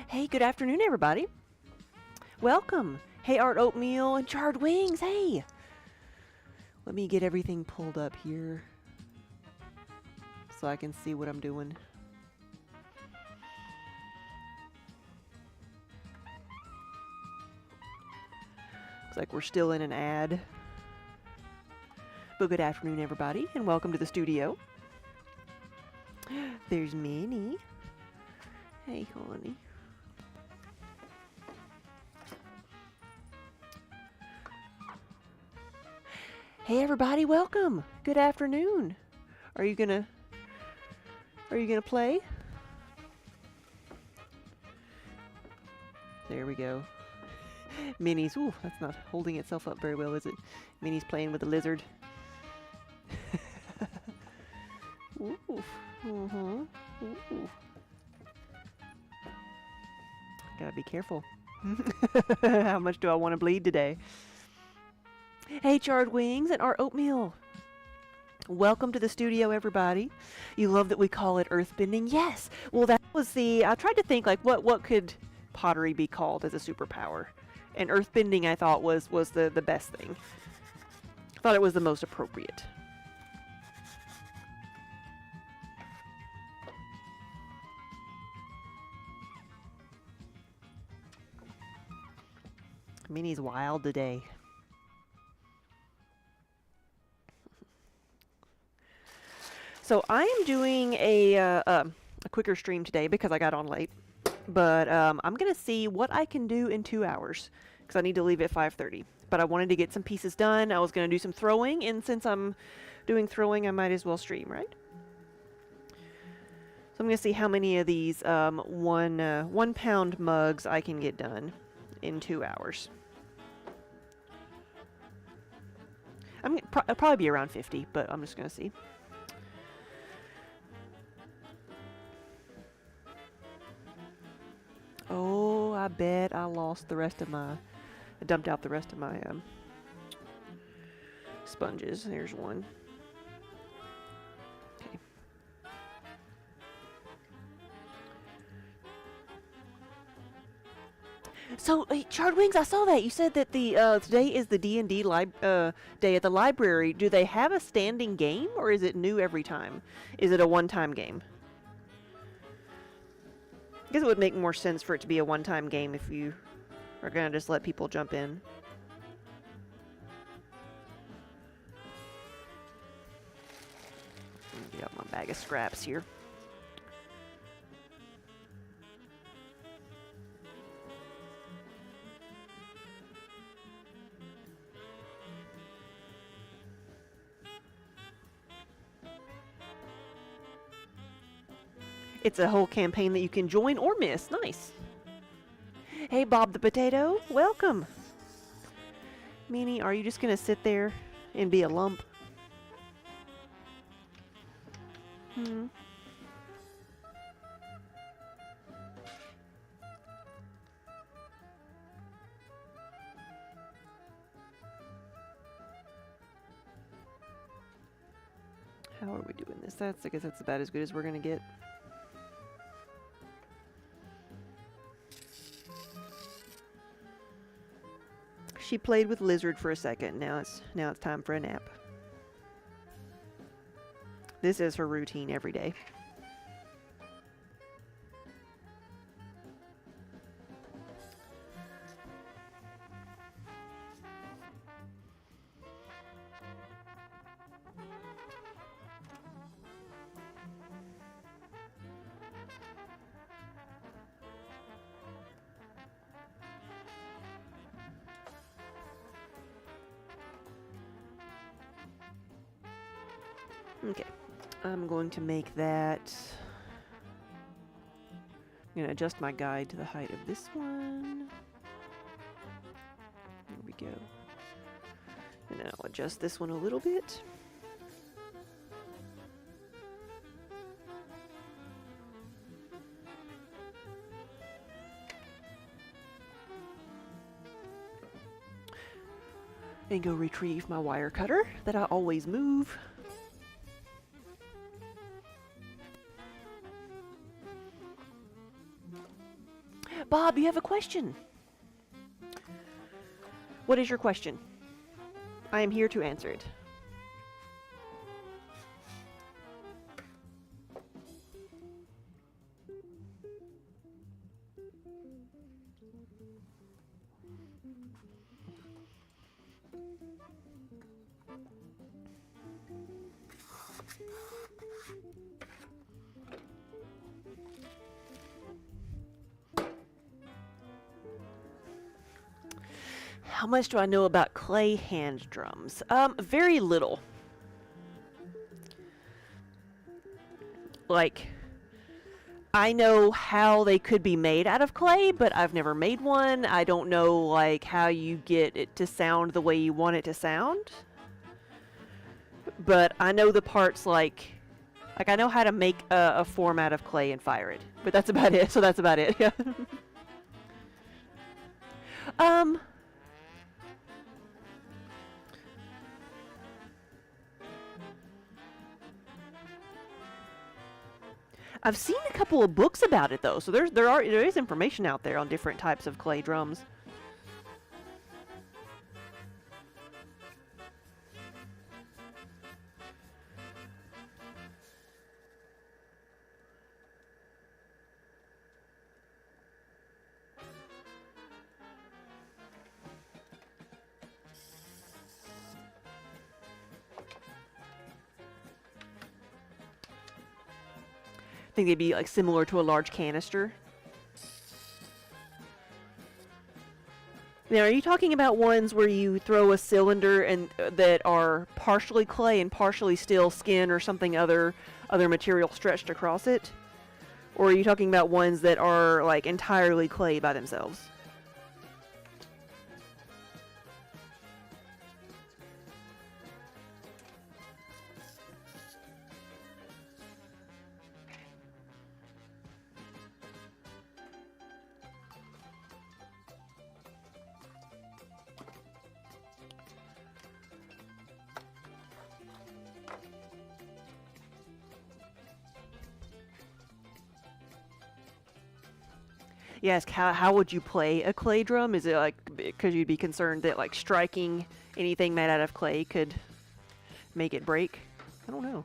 Hey, good afternoon, everybody. Welcome. Hey, Art Oatmeal and Charred Wings. Hey. Let me get everything pulled up here so I can see what I'm doing. Looks like we're still in an ad. But good afternoon, everybody, and welcome to the studio. There's Minnie. Hey, honey. Hey everybody, welcome. Good afternoon. Are you gonna play? There we go. Minnie's, ooh, that's not holding itself up very well, is it? Minnie's playing with the lizard. Ooh. Ooh. Gotta be careful. How much do I want to bleed today? Hey, Charred Wings and Art Oatmeal. Welcome to the studio, everybody. You love that we call it Earthbending? Yes. Well, that was I tried to think, like, what could pottery be called as a superpower? And Earthbending, I thought, was the best thing. I thought it was the most appropriate. Minnie's wild today. So I am doing a quicker stream today because I got on late. But I'm going to see what I can do in 2 hours because I need to leave at 5:30. But I wanted to get some pieces done. I was going to do some throwing, and since I'm doing throwing, I might as well stream, right? So I'm going to see how many of these 1 pound mugs I can get done in 2 hours. It'll probably be around 50, but I'm just going to see. Oh, I bet I lost the rest of I dumped out the rest of my sponges. There's one. Okay. So, Charred Wings, I saw that. You said that today is the D&D day at the library. Do they have a standing game, or is it new every time? Is it a one-time game? I guess it would make more sense for it to be a one-time game if you are going to just let people jump in. Get out my bag of scraps here. It's a whole campaign that you can join or miss. Nice. Hey, Bob the Potato. Welcome. Minnie, are you just going to sit there and be a lump? How are we doing this? I guess that's about as good as we're going to get. She played with Lizard for a second. Now it's time for a nap. This is her routine every day. Okay, I'm going to make that. I'm going to adjust my guide to the height of this one. There we go. And then I'll adjust this one a little bit. And go retrieve my wire cutter that I always move. Bob, you have a question. What is your question? I am here to answer it. How much do I know about clay hand drums? Very little. Like, I know how they could be made out of clay, but I've never made one. I don't know, like, how you get it to sound the way you want it to sound. But I know the parts, like I know how to make a form out of clay and fire it. But that's about it, so that's about it, yeah. I've seen a couple of books about it though, so there is information out there on different types of clay drums. I think they'd be like similar to a large canister. Now, are you talking about ones where you throw a cylinder and that are partially clay and partially steel skin or something other material stretched across it? Or are you talking about ones that are like entirely clay by themselves? Yes, how would you play a clay drum? Is it like because you'd be concerned that like striking anything made out of clay could make it break? I don't know.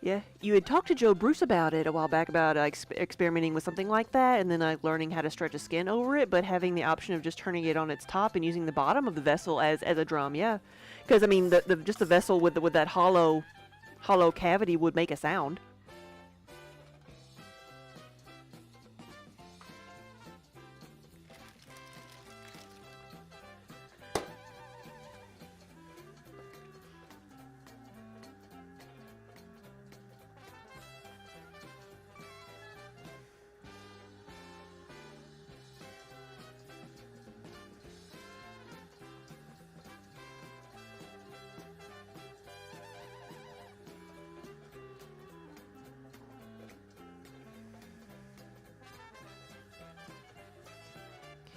Yeah, you had talked to Joe Bruce about it a while back about experimenting with something like that, and then learning how to stretch a skin over it, but having the option of just turning it on its top and using the bottom of the vessel as a drum. Yeah, because I mean, just the vessel with that hollow cavity would make a sound.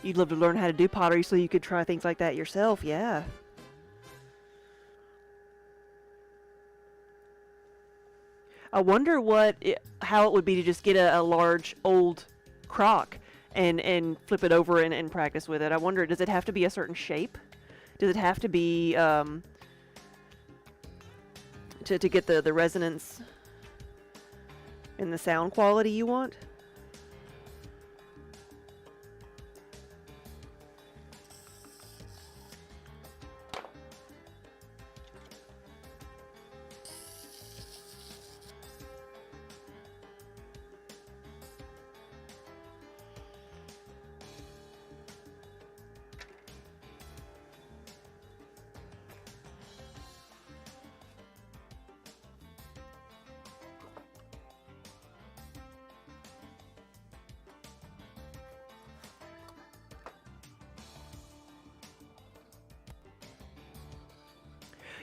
You'd love to learn how to do pottery so you could try things like that yourself, yeah. I wonder how it would be to just get a large old crock and flip it over and practice with it. I wonder, does it have to be a certain shape? Does it have to be to get the resonance and the sound quality you want?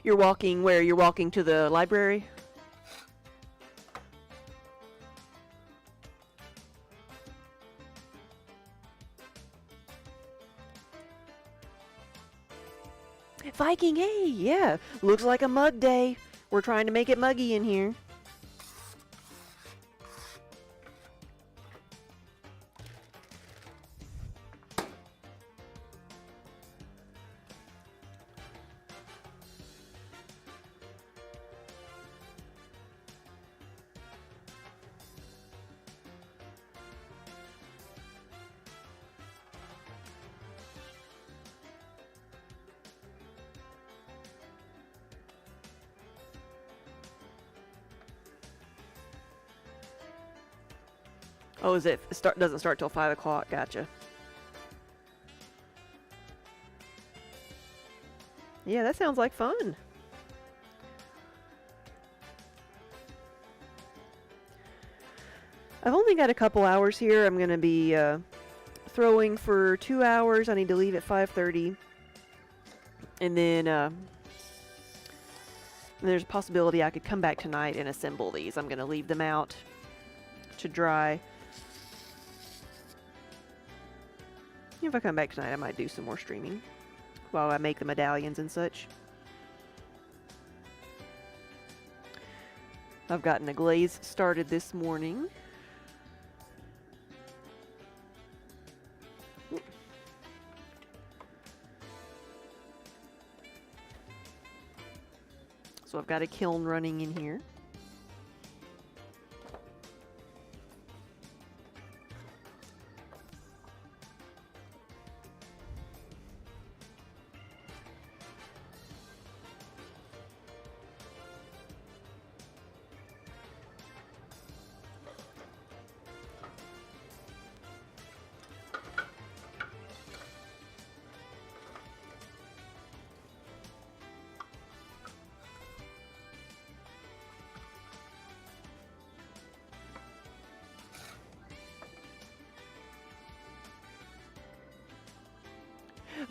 You're walking where? You're walking to the library? Viking, hey, yeah. Looks like a mug day. We're trying to make it muggy in here. Oh, is it doesn't start till 5 o'clock? Gotcha. Yeah, that sounds like fun. I've only got a couple hours here. I'm gonna be throwing for 2 hours. I need to leave at 5:30, and then there's a possibility I could come back tonight and assemble these. I'm gonna leave them out to dry. If I come back tonight, I might do some more streaming while I make the medallions and such. I've gotten a glaze started this morning. So I've got a kiln running in here.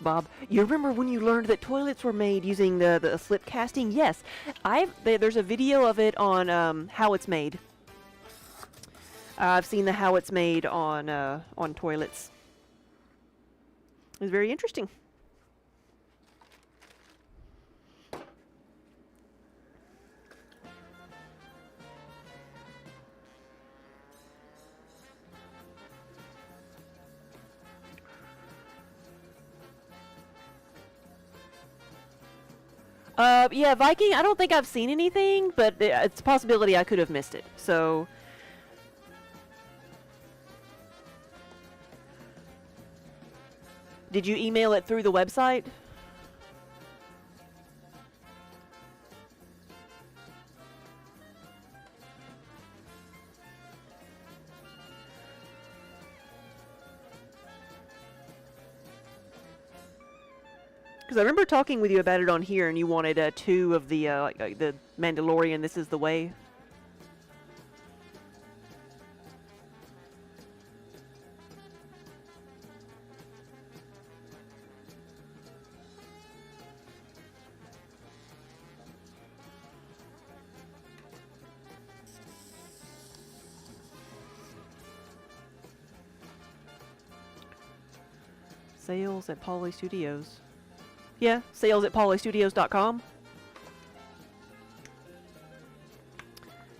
Bob, you remember when you learned that toilets were made using the slip casting? Yes, there's a video of it on how it's made. I've seen the how it's made on toilets. It was very interesting. Yeah, Viking, I don't think I've seen anything, but it's a possibility I could have missed it. So, did you email it through the website? Because I remember talking with you about it on here, and you wanted 2 of the the Mandalorian. This is the way. Sales at Poly Studios. Yeah, sales at polystudios.com.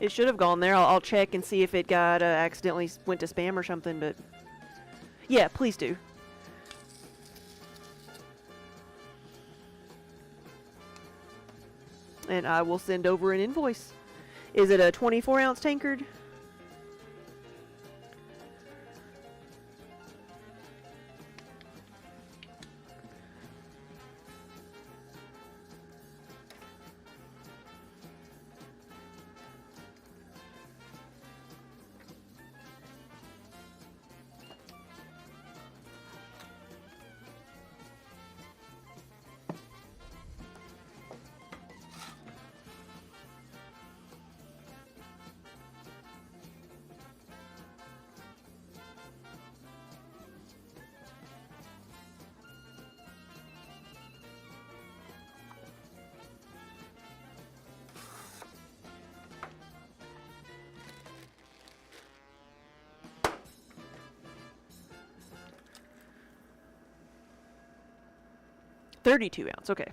It should have gone there. I'll check and see if it got accidentally went to spam or something, but yeah, please do. And I will send over an invoice. Is it a 24-ounce tankard? 32 ounce, okay.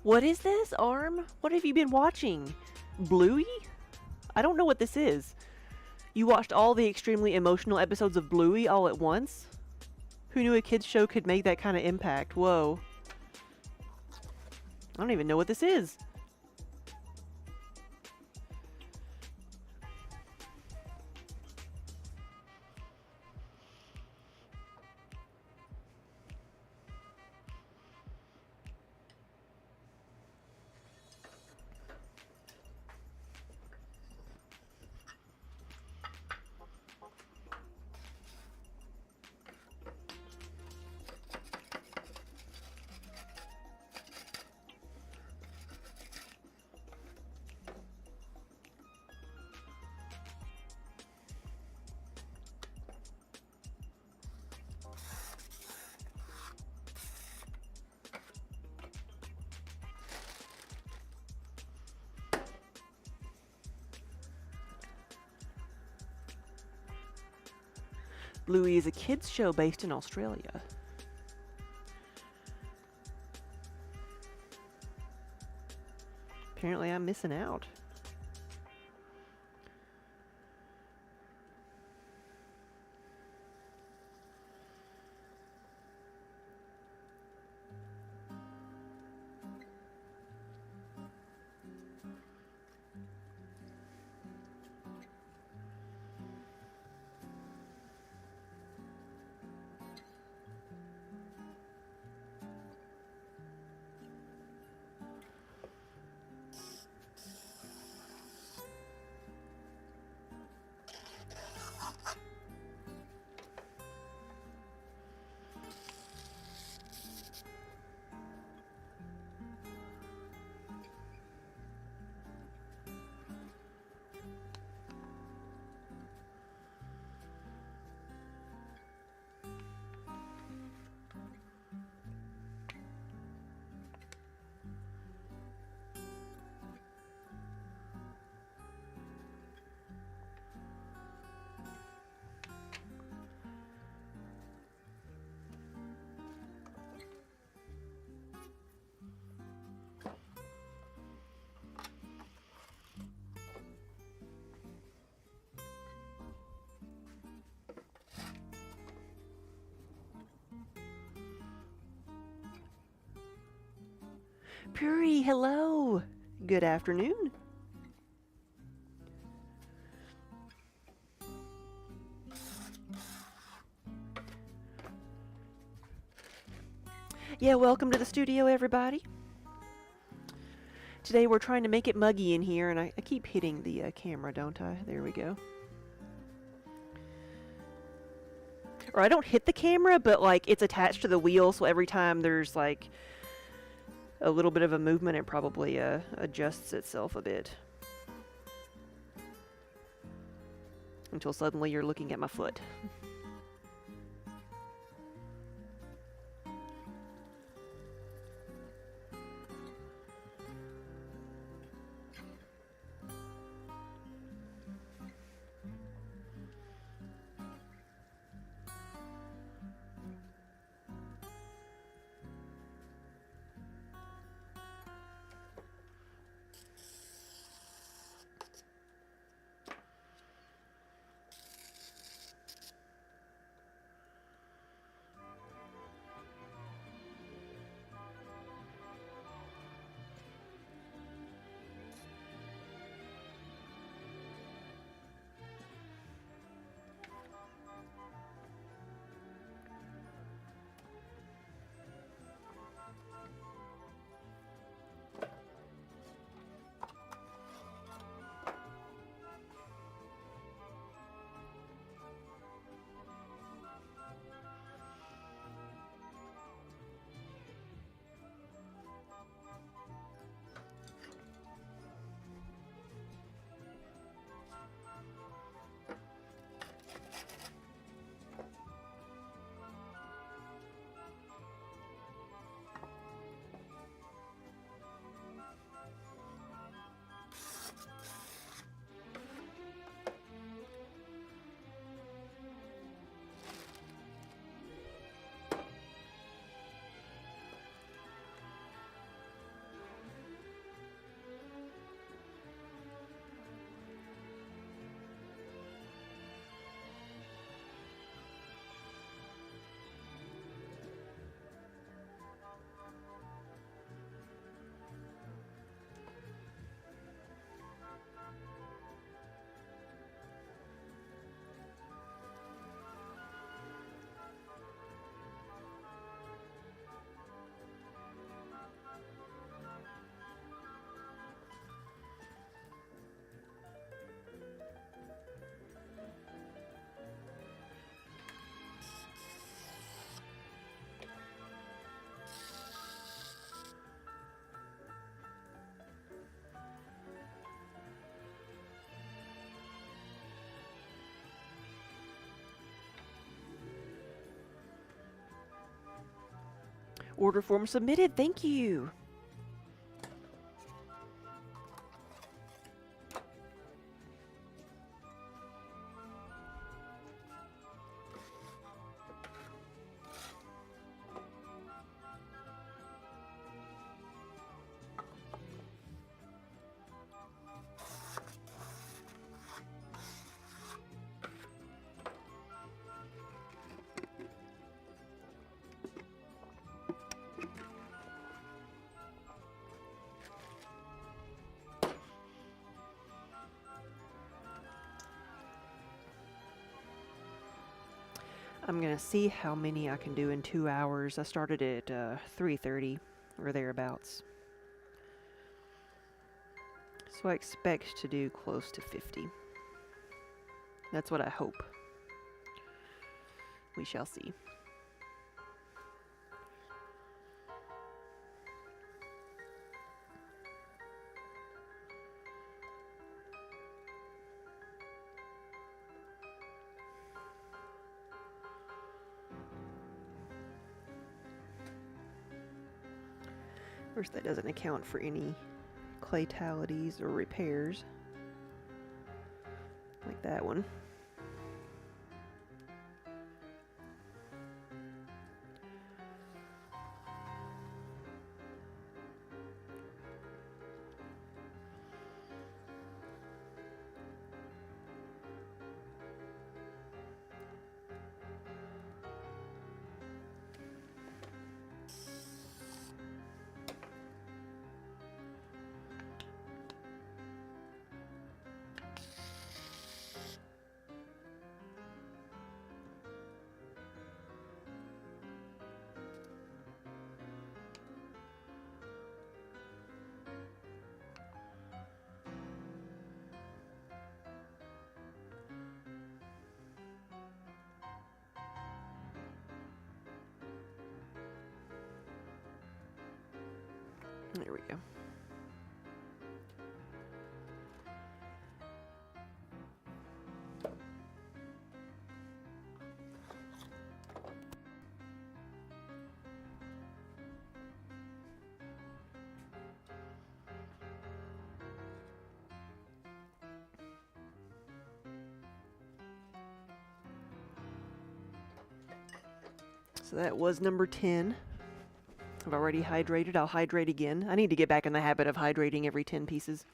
What is this, Arm? What have you been watching? Bluey? I don't know what this is. You watched all the extremely emotional episodes of Bluey all at once? Who knew a kids show could make that kind of impact? Whoa. I don't even know what this is. Bluey is a kids show based in Australia. Apparently I'm missing out. Puri, hello. Good afternoon. Yeah, welcome to the studio, everybody. Today we're trying to make it muggy in here, and I keep hitting the camera, don't I? There we go. Or I don't hit the camera, but like it's attached to the wheel, so every time there's like a little bit of a movement, it probably adjusts itself a bit. Until suddenly you're looking at my foot. Order form submitted. Thank you. I'm gonna see how many I can do in 2 hours. I started at 3:30 or thereabouts. So I expect to do close to 50. That's what I hope. We shall see. Of course, that doesn't account for any claytalities or repairs. Like that one. There we go. So that was number 10. I've already hydrated. I'll hydrate again. I need to get back in the habit of hydrating every 10 pieces.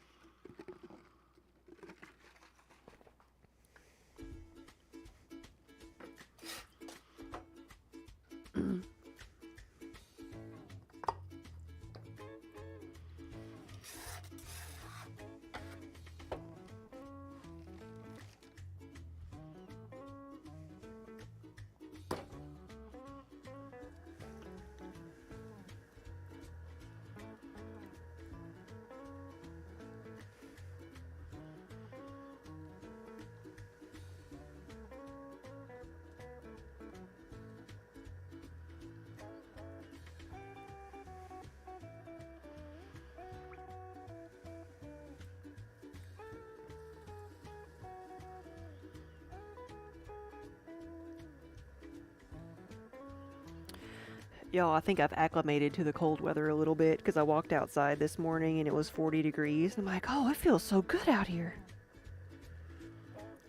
Y'all, I think I've acclimated to the cold weather a little bit because I walked outside this morning and it was 40 degrees. I'm like, oh, it feels so good out here.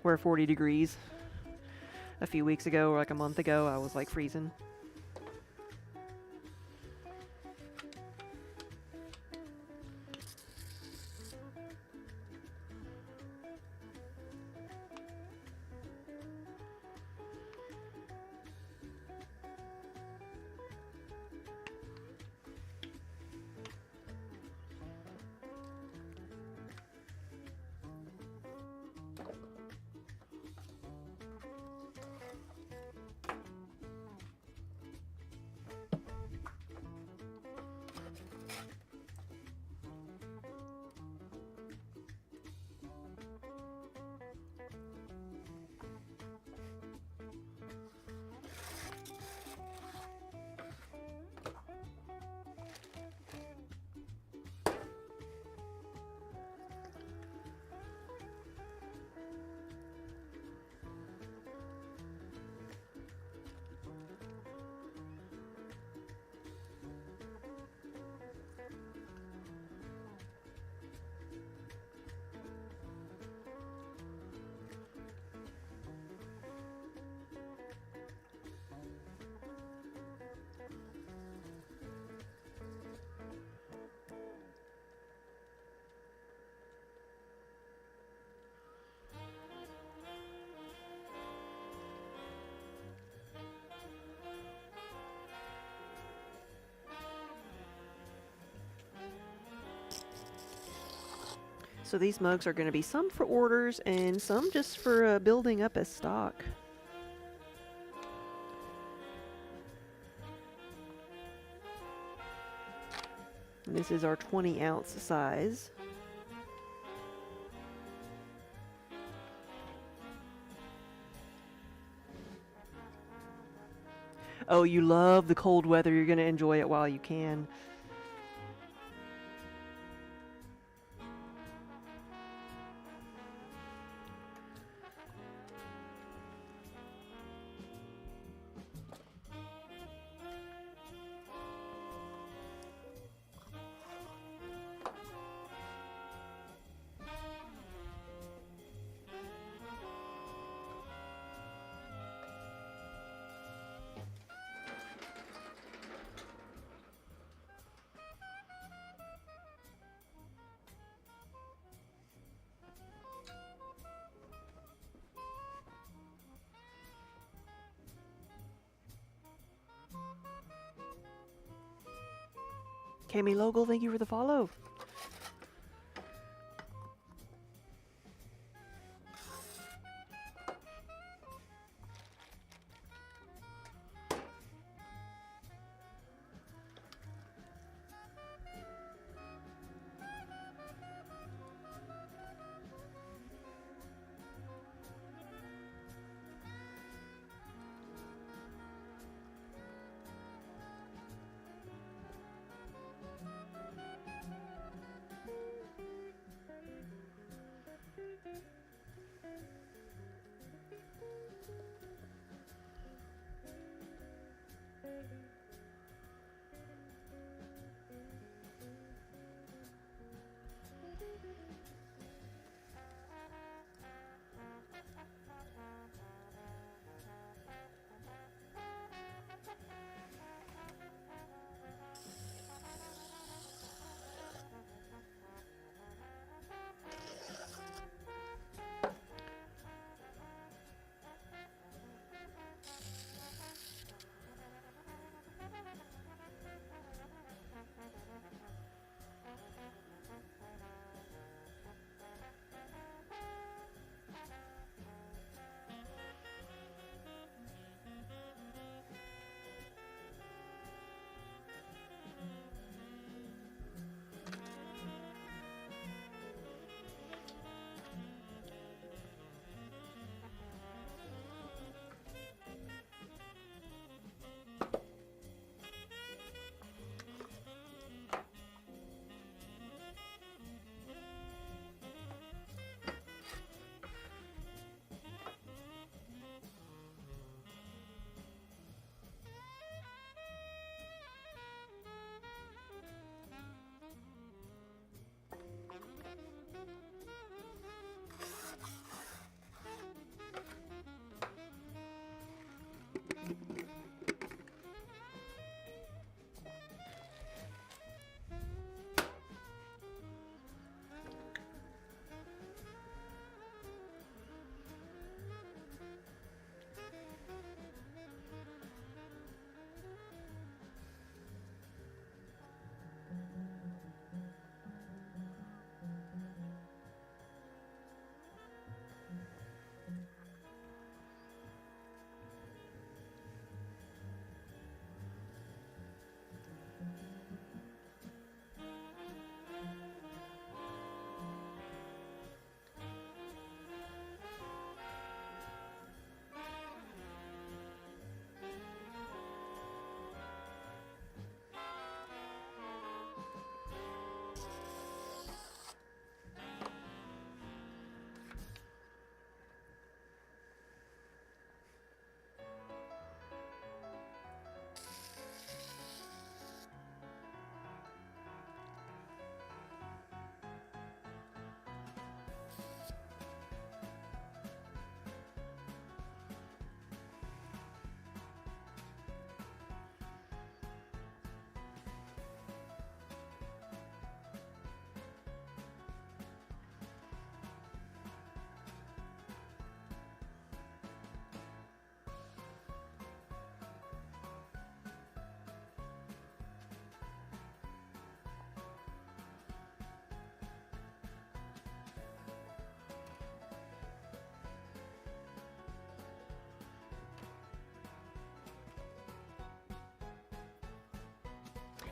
Where 40 degrees a few weeks ago or like a month ago, I was like freezing. So these mugs are going to be some for orders and some just for building up as stock. And this is our 20-ounce size. Oh, you love the cold weather. You're going to enjoy it while you can. Cami Logal, thank you for the follow.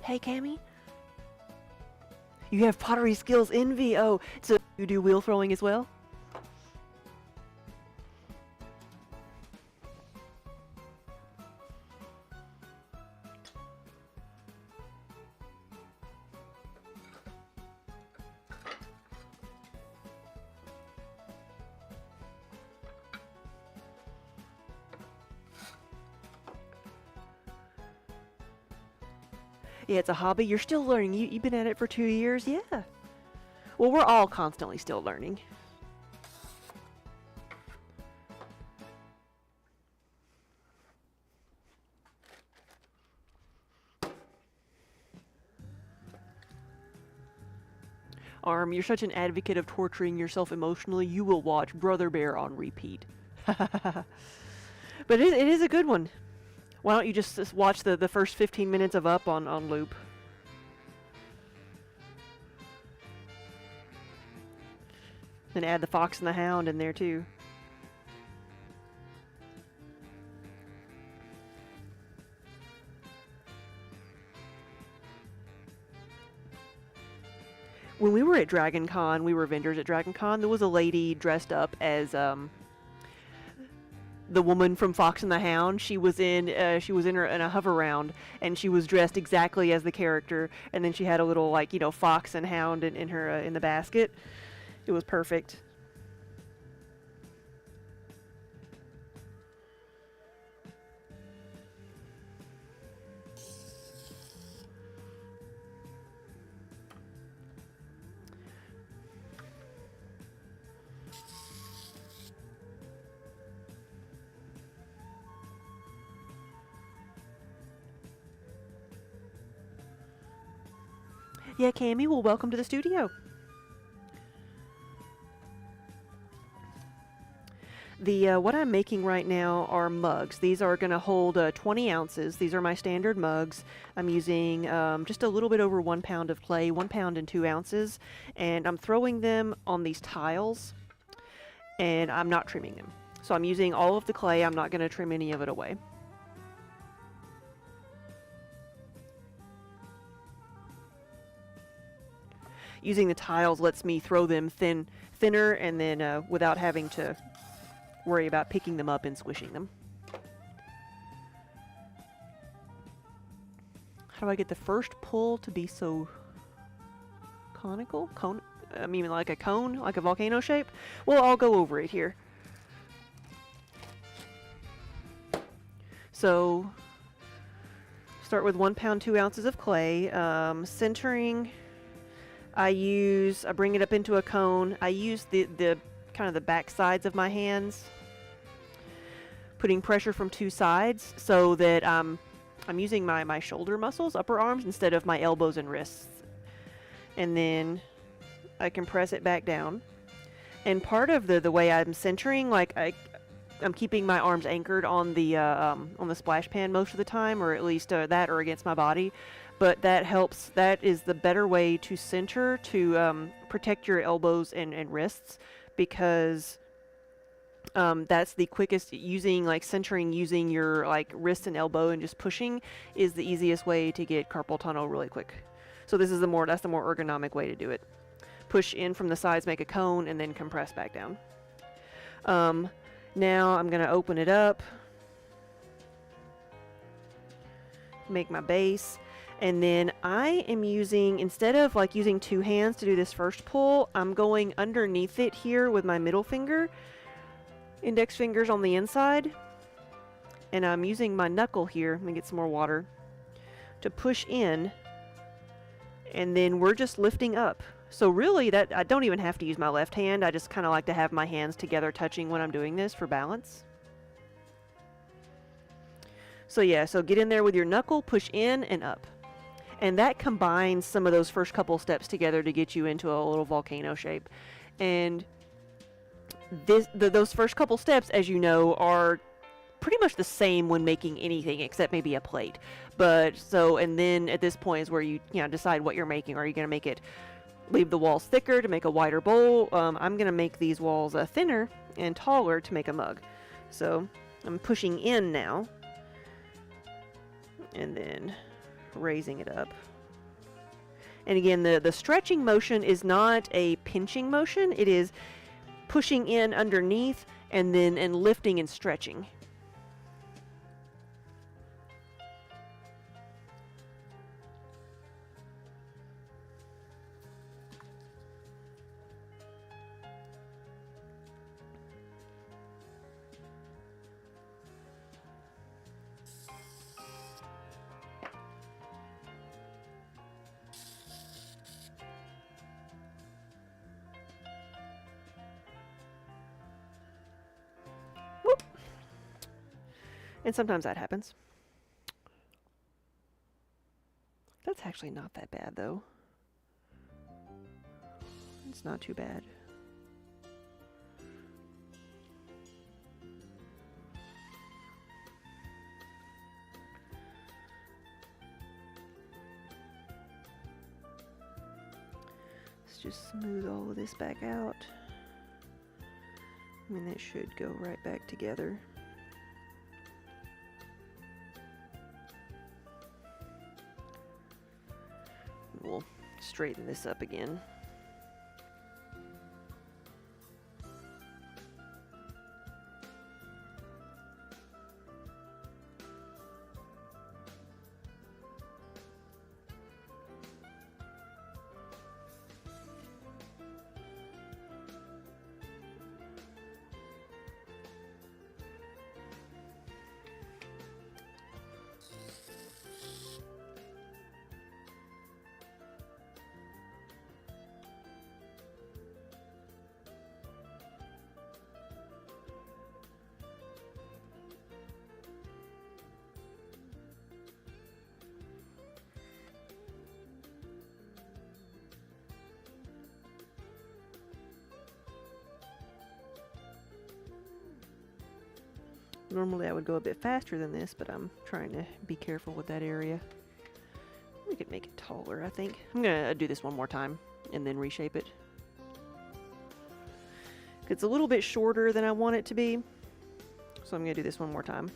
Hey, Cammy. You have pottery skills envy. Oh, so you do wheel throwing as well? Yeah, it's a hobby. You're still learning. You've been at it for 2 years? Yeah. Well, we're all constantly still learning. You're such an advocate of torturing yourself emotionally, you will watch Brother Bear on repeat. But it is a good one. Why don't you just watch the first 15 minutes of Up on loop? And add the Fox and the Hound in there too. When we were at Dragon Con, we were vendors at Dragon Con, there was a lady dressed up as the woman from Fox and the Hound. She was in a hover round, and she was dressed exactly as the character. And then she had a little, like, you know, fox and hound in her in the basket. It was perfect. Yeah, Cammy, well, welcome to the studio. What I'm making right now are mugs. These are going to hold 20 ounces. These are my standard mugs. I'm using just a little bit over 1 pound of clay, 1 pound and 2 ounces, and I'm throwing them on these tiles, and I'm not trimming them. So I'm using all of the clay. I'm not going to trim any of it away. Using the tiles lets me throw them thinner, and then without having to worry about picking them up and squishing them. How do I get the first pull to be so conical? I mean, like a cone, like a volcano shape? Well, I'll go over it here. So, start with 1 pound, 2 ounces of clay. Centering, I bring it up into a cone. I use the kind of the back sides of my hands, putting pressure from 2 sides so that I'm using my shoulder muscles, upper arms, instead of my elbows and wrists. And then I can press it back down. And part of the way I'm centering, like I'm keeping my arms anchored on the splash pan most of the time, or at least that or against my body. But that helps. That is the better way to center, to protect your elbows and wrists, because that's the quickest. Centering using your wrist and elbow and just pushing is the easiest way to get carpal tunnel really quick. So that's the more ergonomic way to do it. Push in from the sides, make a cone, and then compress back down. Now I'm going to open it up, make my base, and then I am using, instead of using 2 hands to do this first pull, I'm going underneath it here with my middle finger, index fingers on the inside, and I'm using my knuckle here, let me get some more water, to push in, and then we're just lifting up. So really, that I don't even have to use my left hand. I just kind of like to have my hands together touching when I'm doing this for balance. So yeah, so get in there with your knuckle, push in and up. And that combines some of those first couple steps together to get you into a little volcano shape. And those first couple steps, as you know, are pretty much the same when making anything except maybe a plate. And then at this point is where you decide what you're making. Are you going to make it, leave the walls thicker to make a wider bowl? I'm going to make these walls thinner and taller to make a mug. So I'm pushing in now, and then raising it up. And again, the stretching motion is not a pinching motion. It is pushing in underneath and then lifting and stretching. Whoop. And sometimes that happens. That's actually not that bad, though. It's not too bad. Let's just smooth all of this back out. I mean, that should go right back together. We'll straighten this up again. Normally I would go a bit faster than this, but I'm trying to be careful with that area. We could make it taller, I think. I'm gonna do this one more time and then reshape it. It's a little bit shorter than I want it to be, so I'm gonna do this one more time.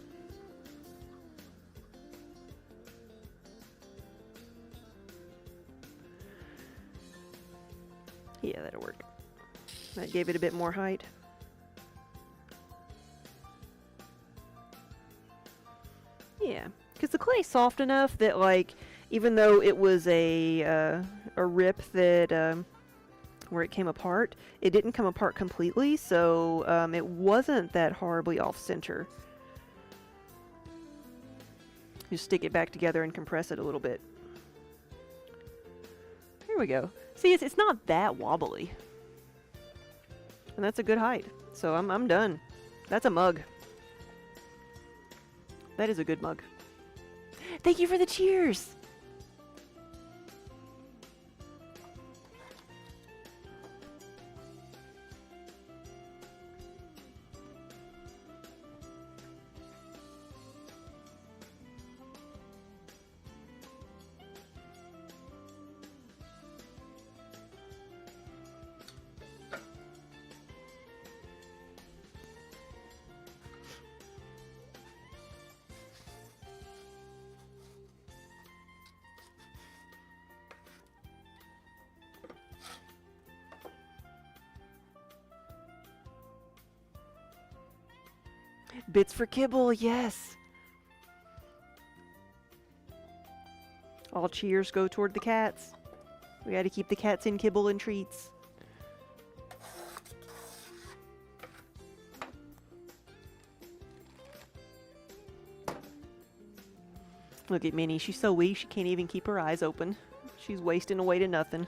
Yeah, that'll work. That gave it a bit more height. Yeah, because the clay's soft enough that, like, even though it was a rip that where it came apart, it didn't come apart completely, so it wasn't that horribly off center. Just stick it back together and compress it a little bit. There we go. See, it's not that wobbly, and that's a good height. So I'm done. That's a mug. That is a good mug. Thank you for the cheers! Bits for kibble, yes! All cheers go toward the cats. We gotta keep the cats in kibble and treats. Look at Minnie, she's so weak she can't even keep her eyes open. She's wasting away to nothing.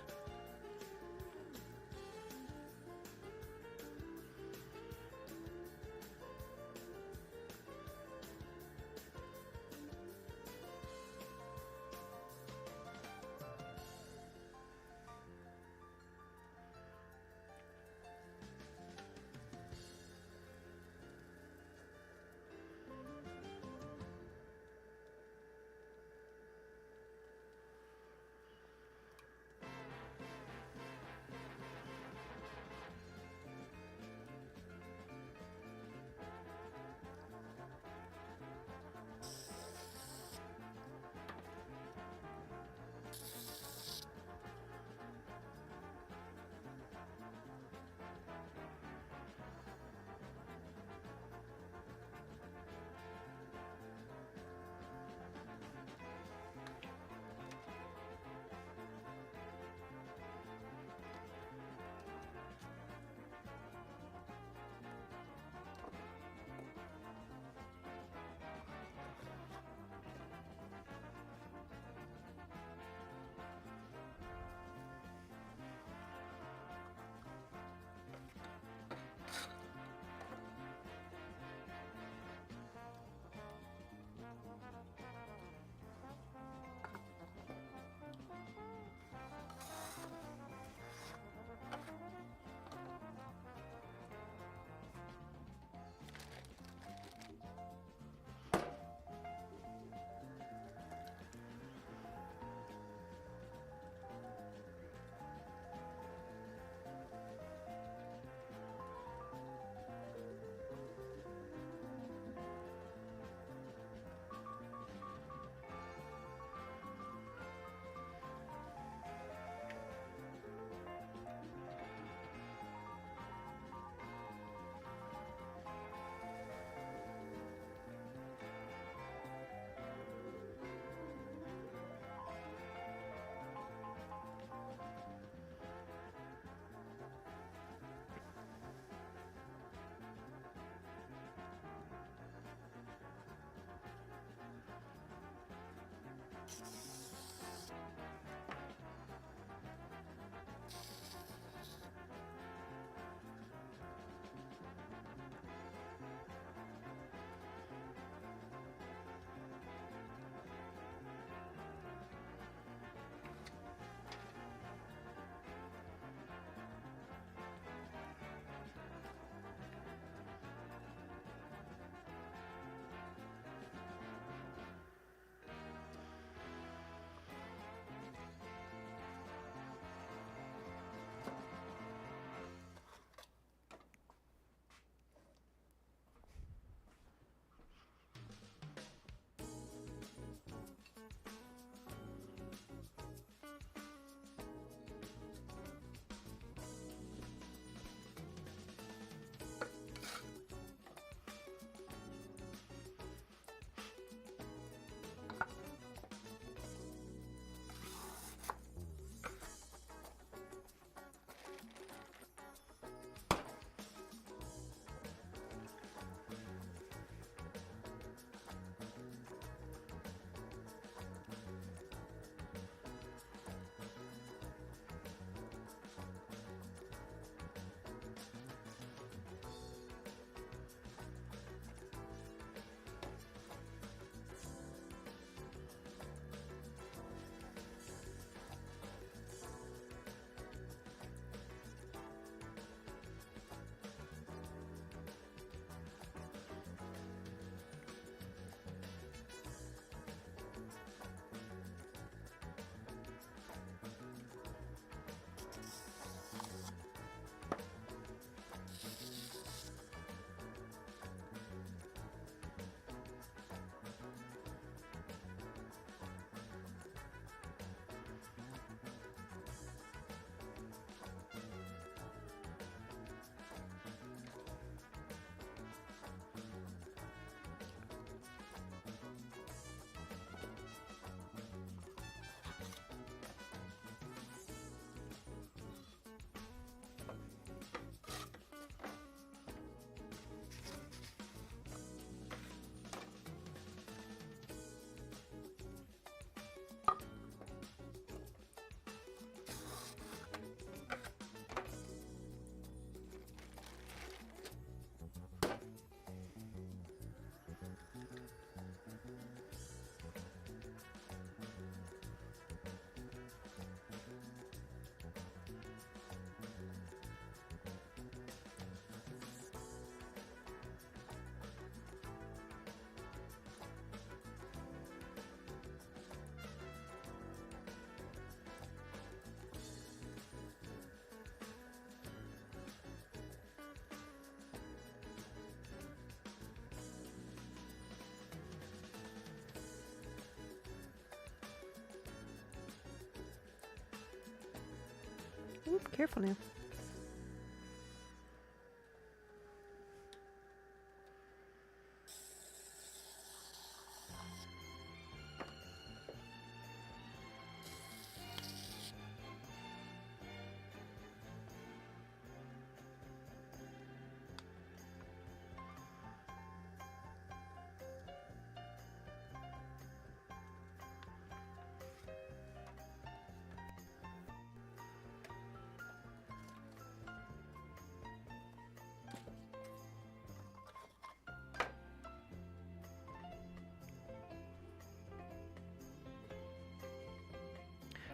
Ooh, careful now.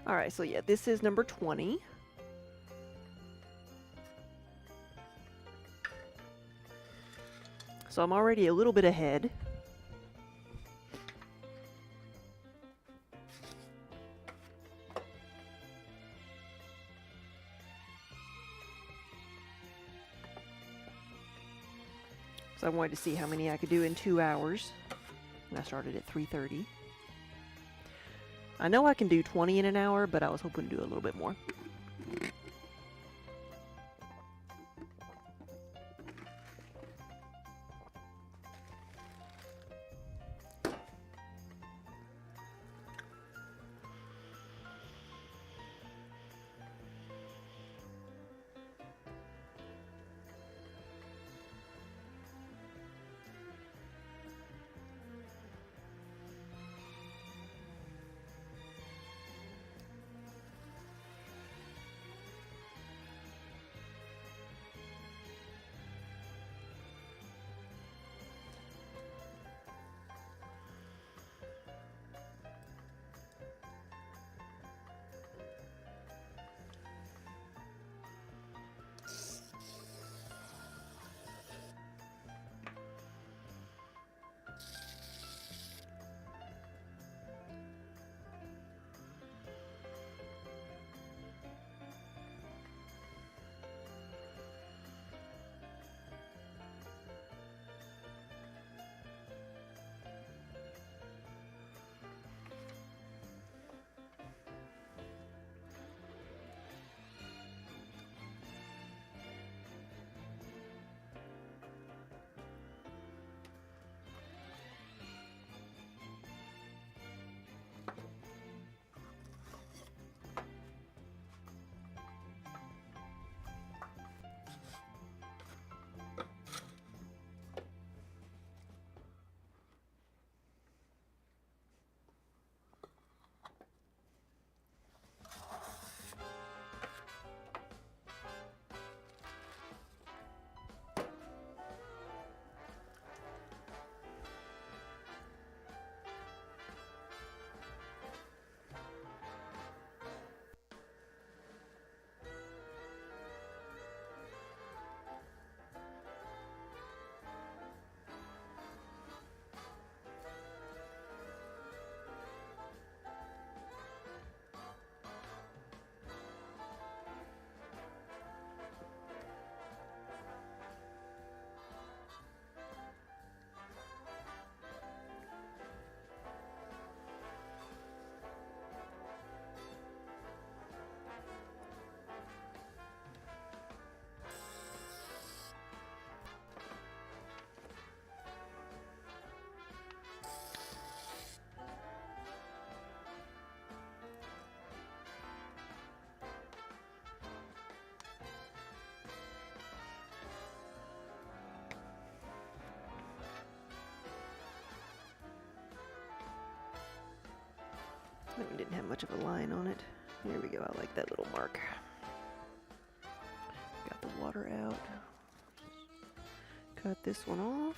All right, so yeah, this is number 20. So I'm already a little bit ahead. So I wanted to see how many I could do in 2 hours. And I started at 3:30. I know I can do 20 in an hour, but I was hoping to do a little bit more. That one didn't have much of a line on it. There we go, I like that little mark. Got the water out. Cut this one off.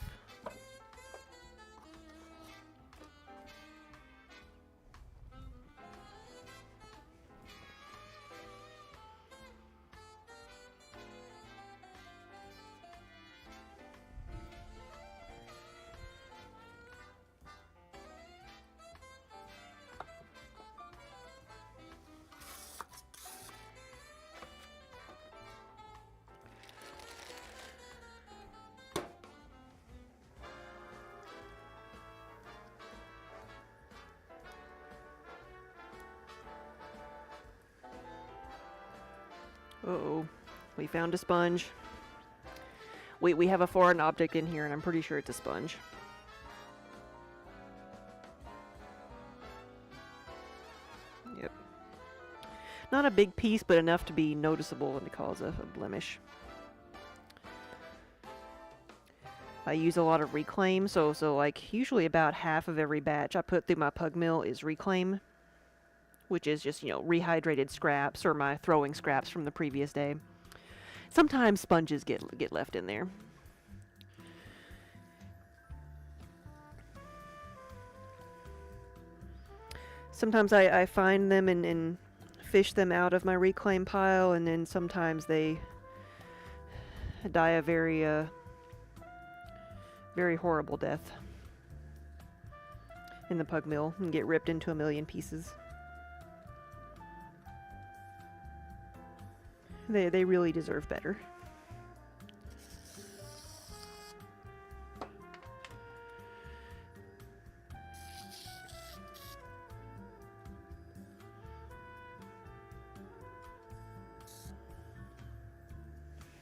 Uh-oh. We found a sponge. We have a foreign object in here, and I'm pretty sure it's a sponge. Yep. Not a big piece, but enough to be noticeable and to cause a blemish. I use a lot of reclaim, so like usually about half of every batch I put through my pug mill is reclaim, which is just, rehydrated scraps or my throwing scraps from the previous day. Sometimes sponges get left in there. Sometimes I find them and fish them out of my reclaim pile, and then sometimes they die a very horrible death in the pug mill and get ripped into a million pieces. They really deserve better.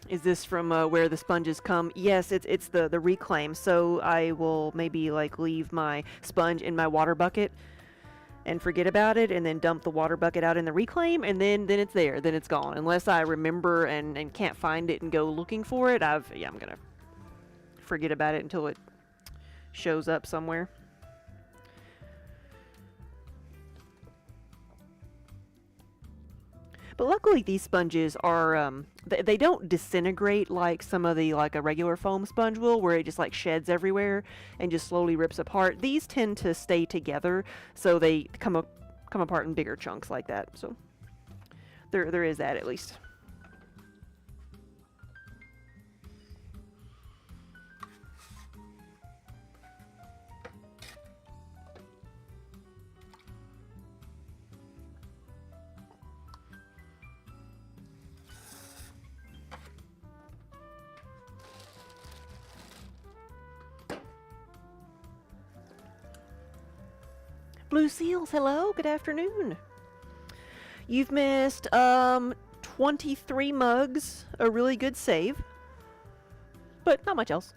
Is this from where the sponges come? Yes, it's the reclaim. So I will maybe like leave my sponge in my water bucket and forget about it, and then dump the water bucket out in the reclaim, and then it's there, then it's gone. Unless I remember and can't find it and go looking for it, I'm gonna forget about it until it shows up somewhere. But luckily these sponges are, they don't disintegrate like some of the, like a regular foam sponge will, where it just like sheds everywhere and just slowly rips apart. These tend to stay together, so they come apart in bigger chunks like that. So there is that at least. Blue Seals, hello, good afternoon. You've missed 23 mugs, a really good save, but not much else.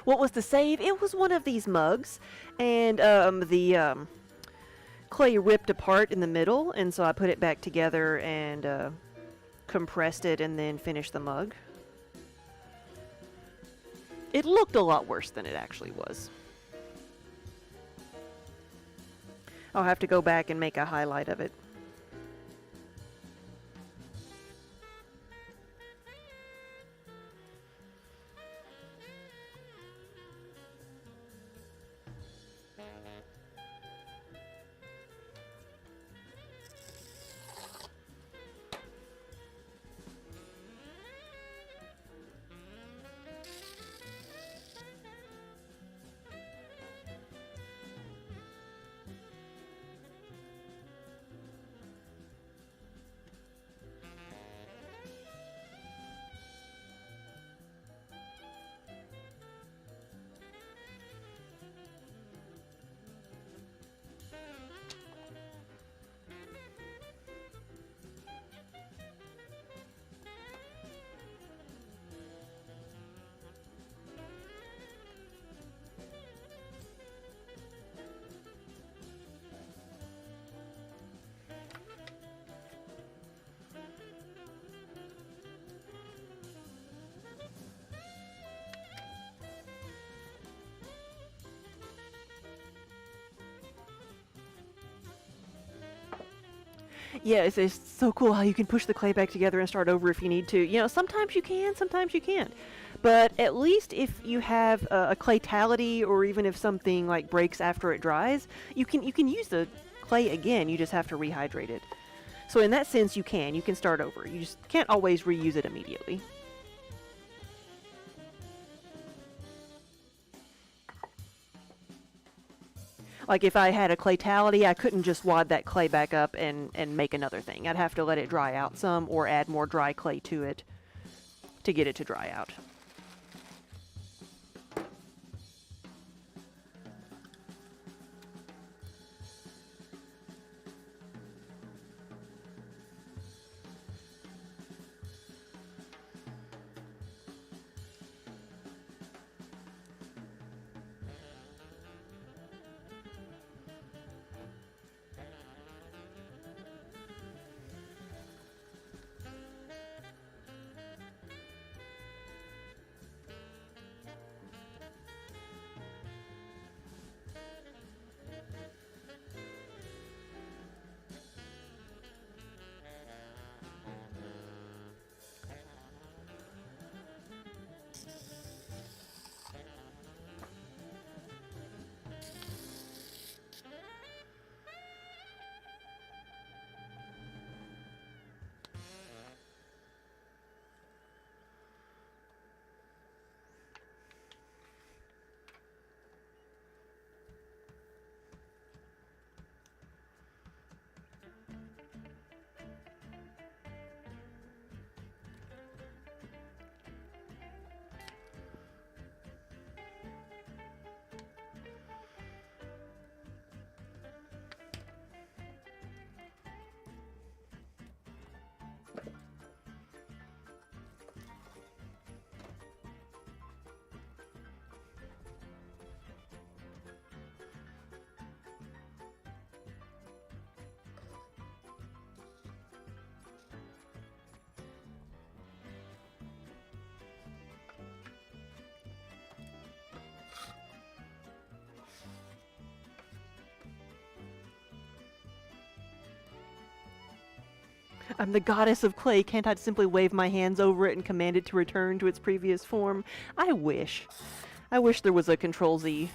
What was the save? It was one of these mugs, and the clay ripped apart in the middle, and so I put it back together and compressed it and then finished the mug. It looked a lot worse than it actually was. I'll have to go back and make a highlight of it. Yeah, it's so cool how you can push the clay back together and start over if you need to. You know, sometimes you can, sometimes you can't. But at least if you have a claytality, or even if something like breaks after it dries, you can use the clay again. You just have to rehydrate it. So in that sense, you can start over. You just can't always reuse it immediately. Like if I had a claytality, I couldn't just wad that clay back up and make another thing. I'd have to let it dry out some or add more dry clay to it to get it to dry out. I'm the goddess of clay. Can't I simply wave my hands over it and command it to return to its previous form? I wish. I wish there was a Control Z.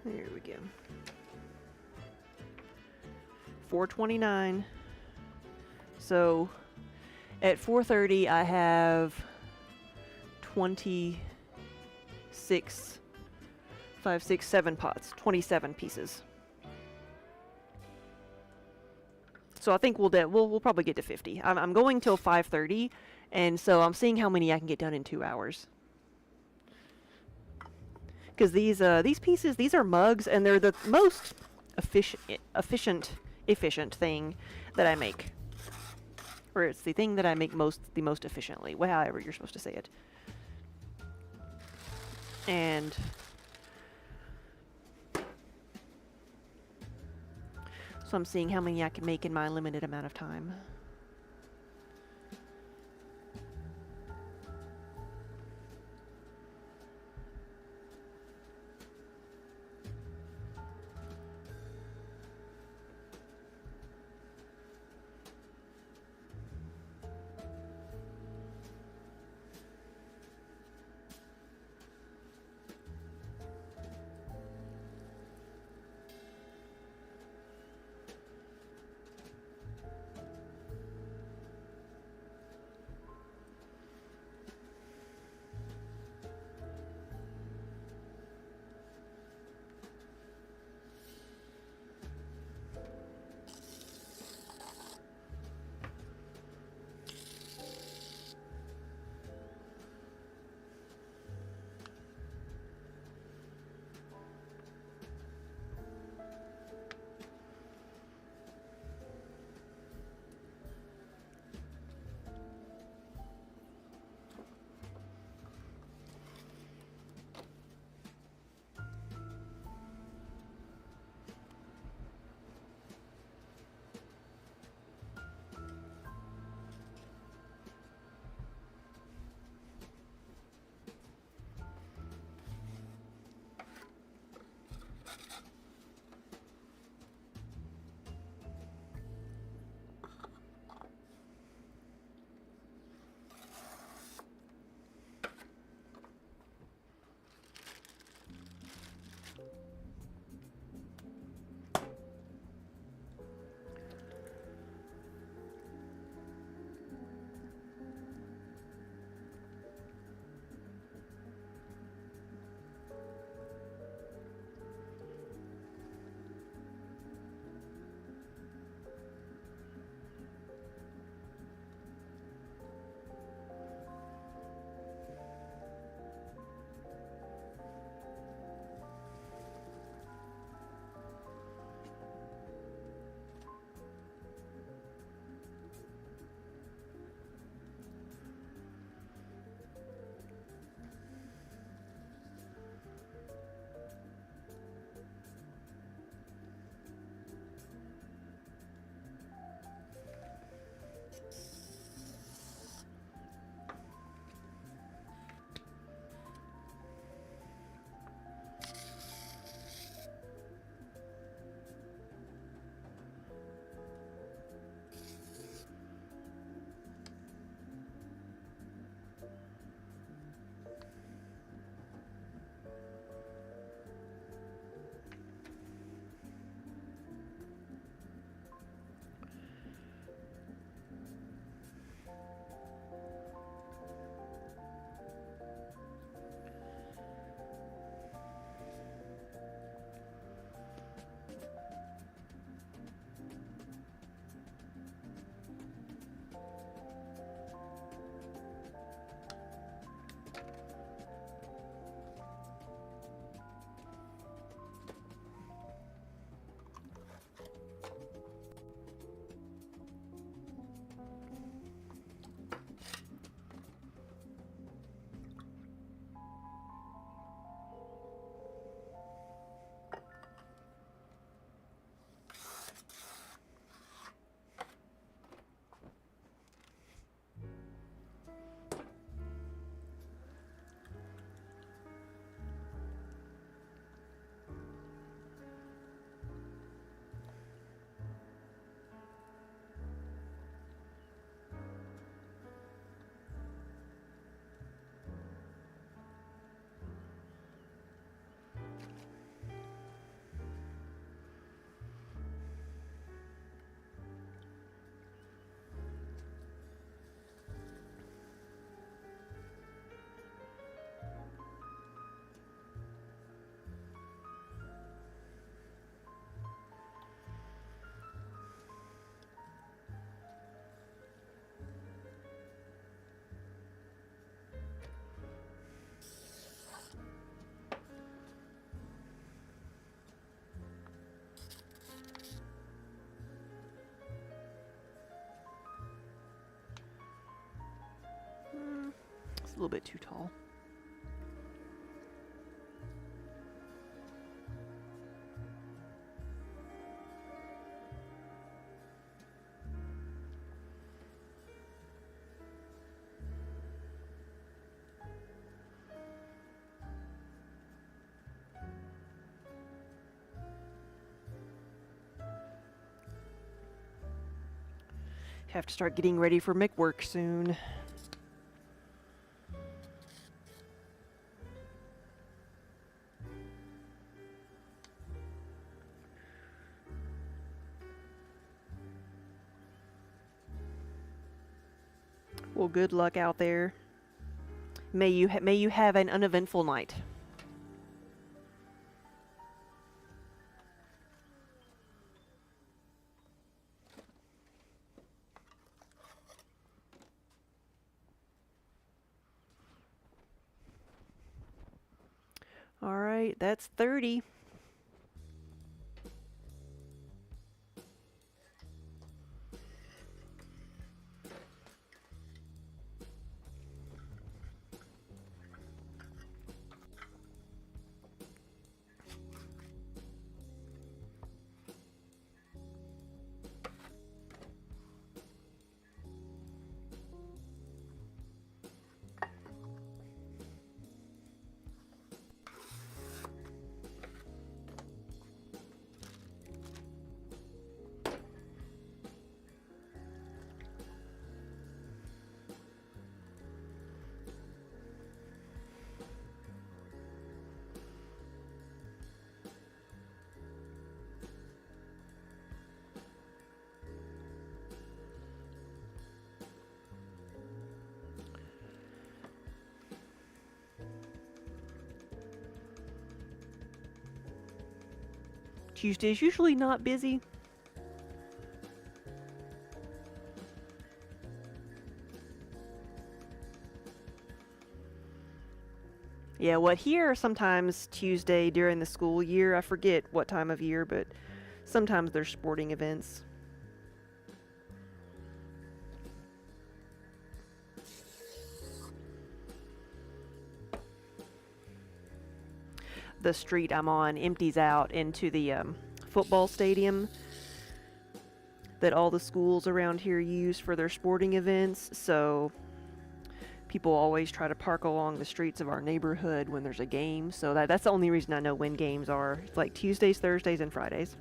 There we go. 429. So at 4:30 I have 26, 5, 6, 7 pots, 27 pieces. So I think we'll probably get to 50. I'm going till 5:30, and so I'm seeing how many I can get done in 2 hours. Because these pieces, these are mugs, and they're the most efficient thing that I make. Or it's the thing that I make the most efficiently, however you're supposed to say it. And So I'm seeing how many I can make in my limited amount of time. It's a little bit too tall. Have to start getting ready for McWork soon. Well, good luck out there. May you have an uneventful night. All right, that's 30. Tuesday's usually not busy. Yeah, what here sometimes Tuesday during the school year, I forget what time of year, but sometimes there's sporting events. The street I'm on empties out into the football stadium that all the schools around here use for their sporting events, so people always try to park along the streets of our neighborhood when there's a game, so that's the only reason I know when games are. It's like Tuesdays, Thursdays, and Fridays.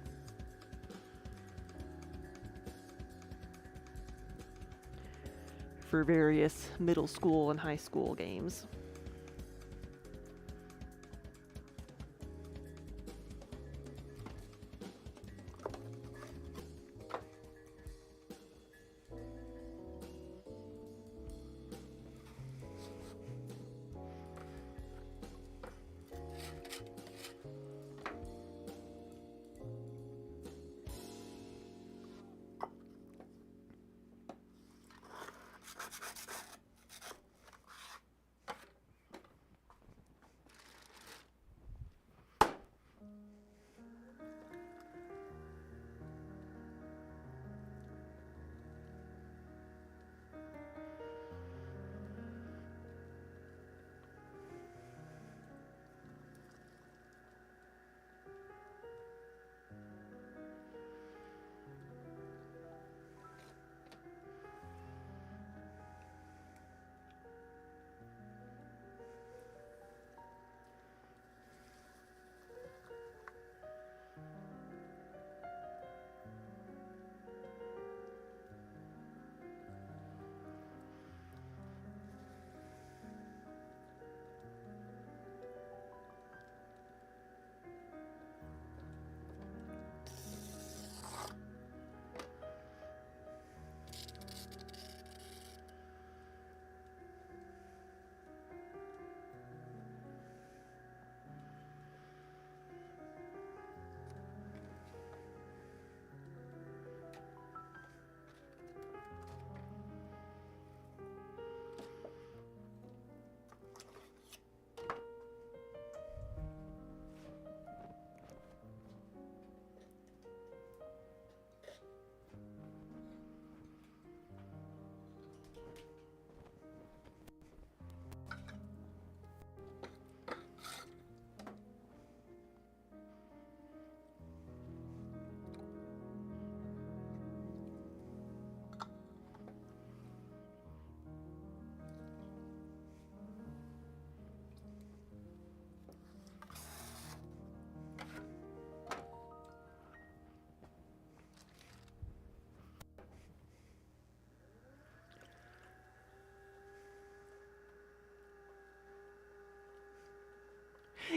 For various middle school and high school games.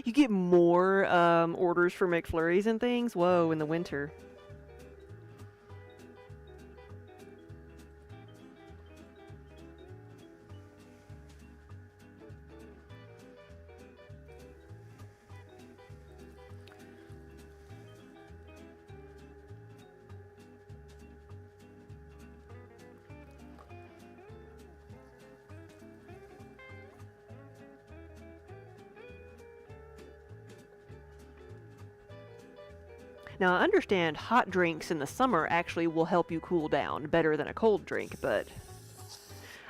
You get more orders for McFlurries and things? Whoa, in the winter. Now, I understand hot drinks in the summer actually will help you cool down better than a cold drink, but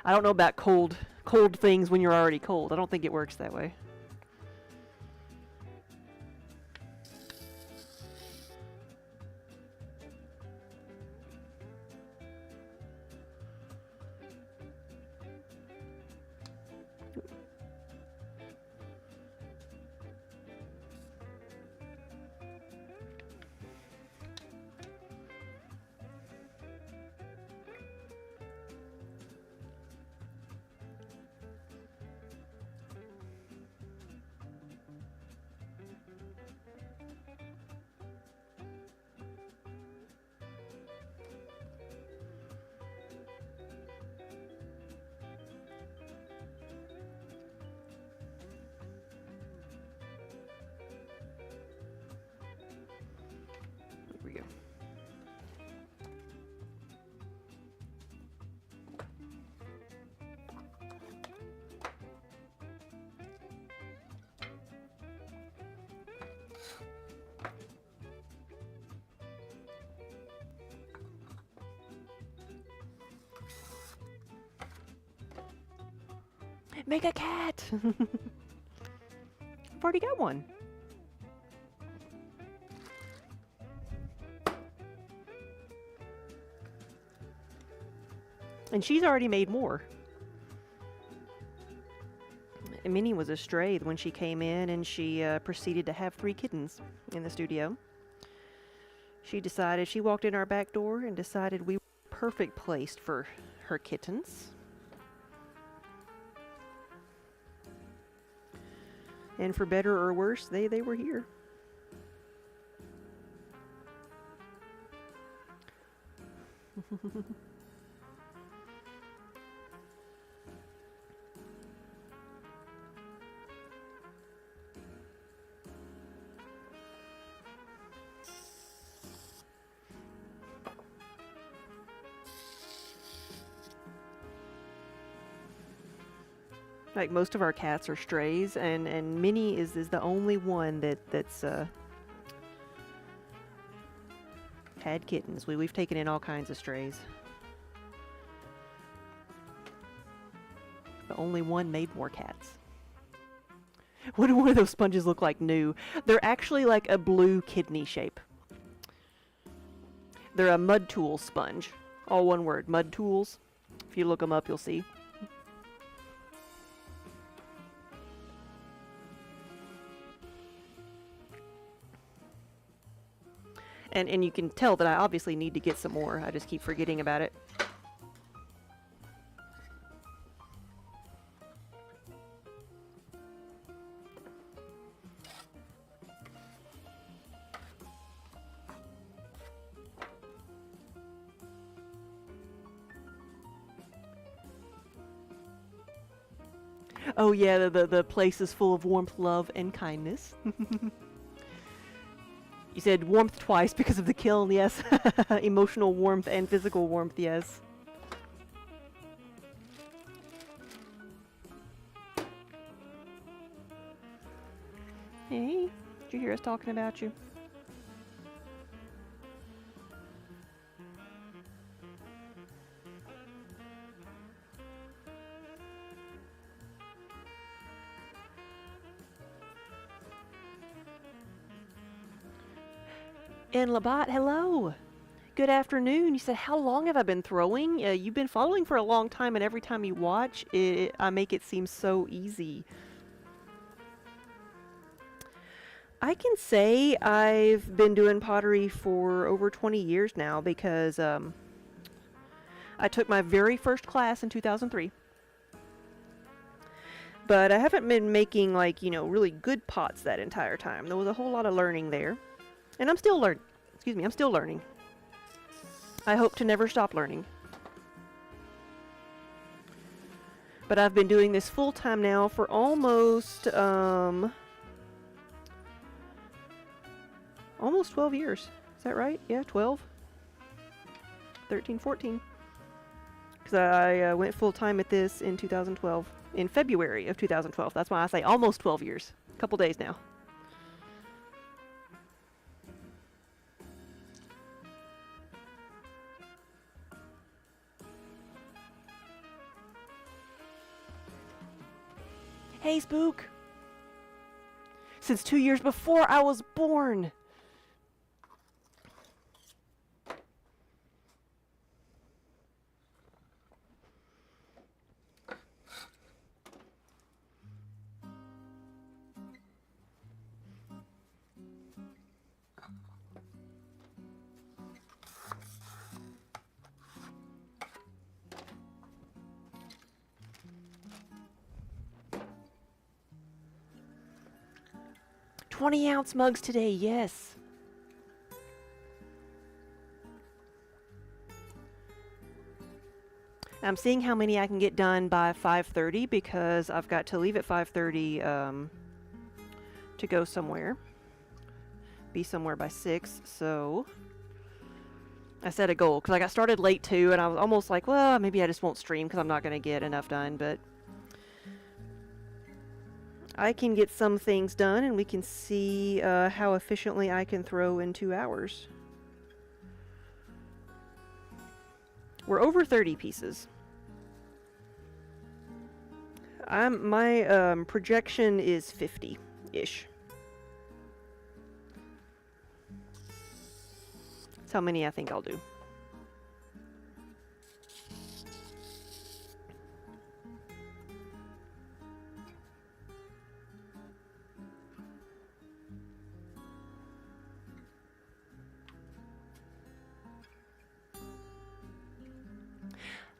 I don't know about cold things when you're already cold. I don't think it works that way. Here we go. Make a cat! I've already got one. And she's already made more. And Minnie was a stray when she came in, and she proceeded to have 3 kittens in the studio. She walked in our back door and decided we were perfect placed for her kittens. And for better or worse, they were here. Like most of our cats are strays, and Minnie is the only one that's had kittens. We've taken in all kinds of strays, but only one made more cats. What do one of those sponges look like new? They're actually like a blue kidney shape. They're a mud tool sponge. All one word, mud tools. If you look them up, you'll see. And you can tell that I obviously need to get some more. I just keep forgetting about it. Oh yeah, the place is full of warmth, love, and kindness. You said warmth twice because of the kiln, yes. Emotional warmth and physical warmth, yes. Hey, did you hear us talking about you? And Labat, hello. Good afternoon. You said, how long have I been throwing? You've been following for a long time, and every time you watch, I make it seem so easy. I can say I've been doing pottery for over 20 years now because I took my very first class in 2003. But I haven't been making, like, you know, really good pots that entire time. There was a whole lot of learning there. And I'm still learning. Excuse me, I'm still learning. I hope to never stop learning. But I've been doing this full time now for almost 12 years. Is that right? Yeah, 12. 13, 14. Because I went full time at this in 2012. In February of 2012. That's why I say almost 12 years. A couple days now. Hey, Spook! Since 2 years before I was born! "20-ounce mugs today, yes." I'm seeing how many I can get done by 5:30 because I've got to leave at 5:30 to go somewhere. Be somewhere by 6, so I set a goal because I got started late too, and I was almost like, well, maybe I just won't stream because I'm not going to get enough done, but I can get some things done, and we can see how efficiently I can throw in 2 hours. We're over 30 pieces. My projection is 50-ish. That's how many I think I'll do.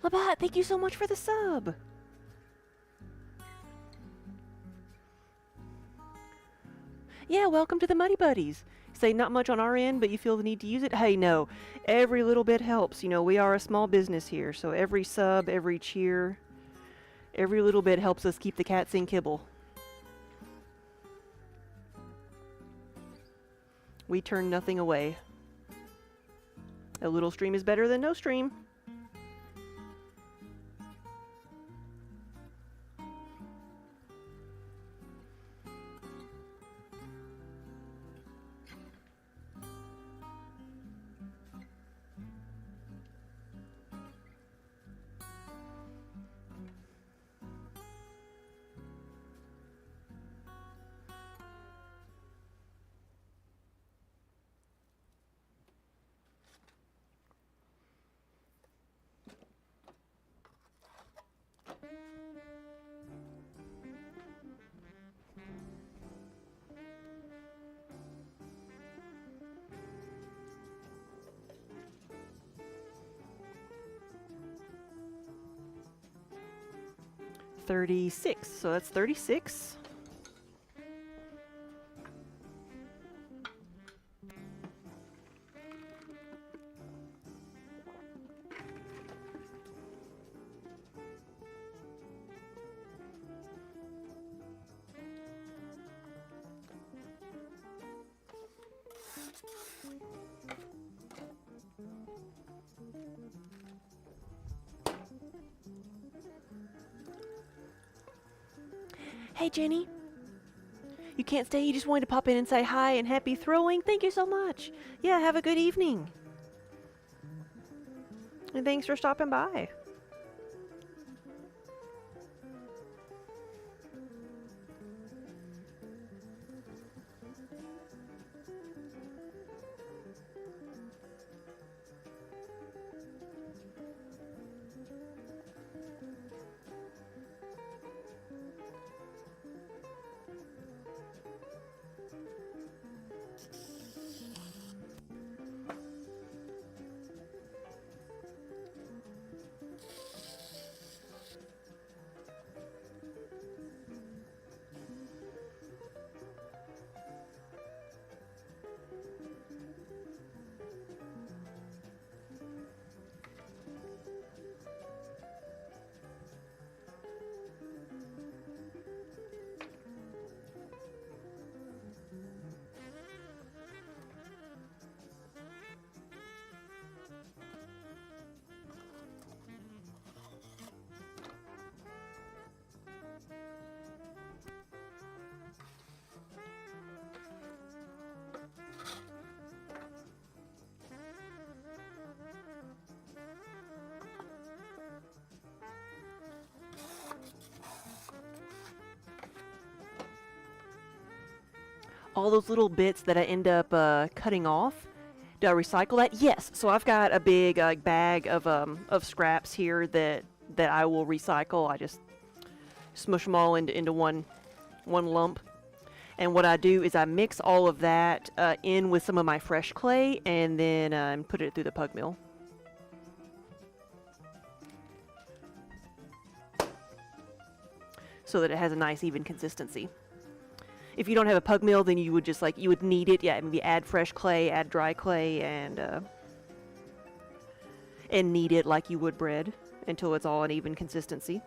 Labat, thank you so much for the sub. Yeah, welcome to the Muddy Buddies. Say not much on our end, but you feel the need to use it? Hey, no. Every little bit helps. You know, we are a small business here, so every sub, every cheer, every little bit helps us keep the cats in kibble. We turn nothing away. A little stream is better than no stream. $36, so that's 36. Hey, Jenny. You can't stay, you just wanted to pop in and say hi and happy throwing? Thank you so much. Yeah, have a good evening. And thanks for stopping by. all those little bits that I end up cutting off, do I recycle that? Yes. So I've got a big bag of scraps here that I will recycle. I just smush them all into one lump. And what I do is I mix all of that in with some of my fresh clay, and then put it through the pug mill. So that it has a nice even consistency. If you don't have a pug mill, then you would just you would knead it. Yeah, maybe add fresh clay, add dry clay, and knead it like you would bread until it's all an even consistency.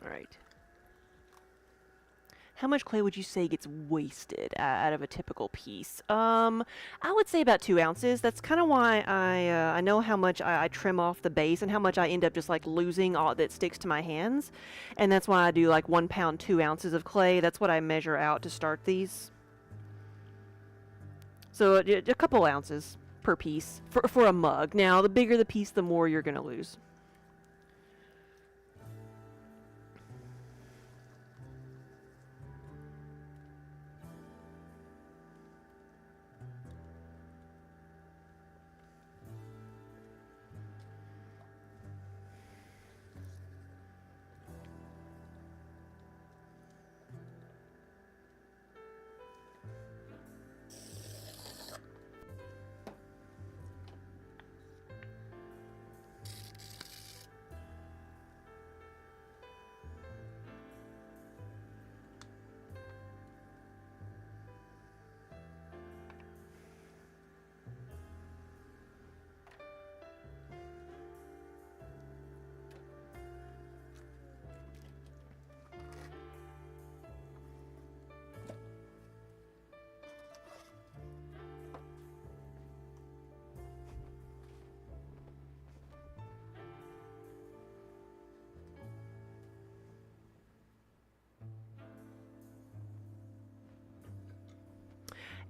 All right. How much clay would you say gets wasted out of a typical piece? I would say about 2 ounces. That's kind of why I know how much I trim off the base and how much I end up just losing all that sticks to my hands, and that's why I do 1 pound 2 ounces of clay. That's what I measure out to start these. So a couple ounces per piece for a mug. Now the bigger the piece, the more you're gonna lose.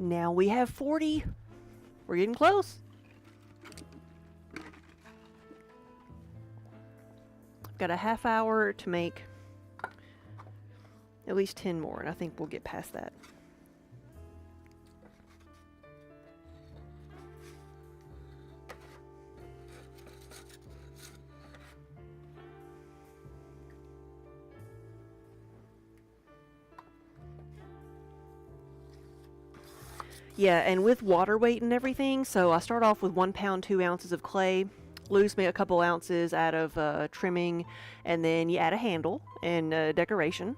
Now we have 40. We're getting close. Got a half hour to make at least 10 more, and I think we'll get past that. Yeah, and with water weight and everything, so I start off with 1 pound, 2 ounces of clay, lose me a couple ounces out of trimming, and then you add a handle and decoration.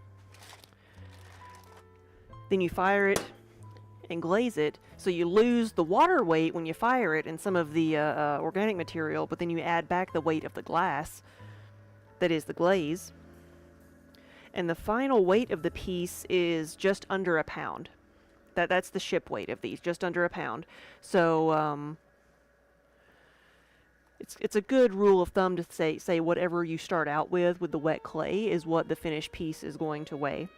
Then you fire it and glaze it, so you lose the water weight when you fire it and some of the organic material, but then you add back the weight of the glass, that is the glaze. And the final weight of the piece is just under a pound. That's the ship weight of these, just under a pound. So it's a good rule of thumb to say whatever you start out with the wet clay is what the finished piece is going to weigh.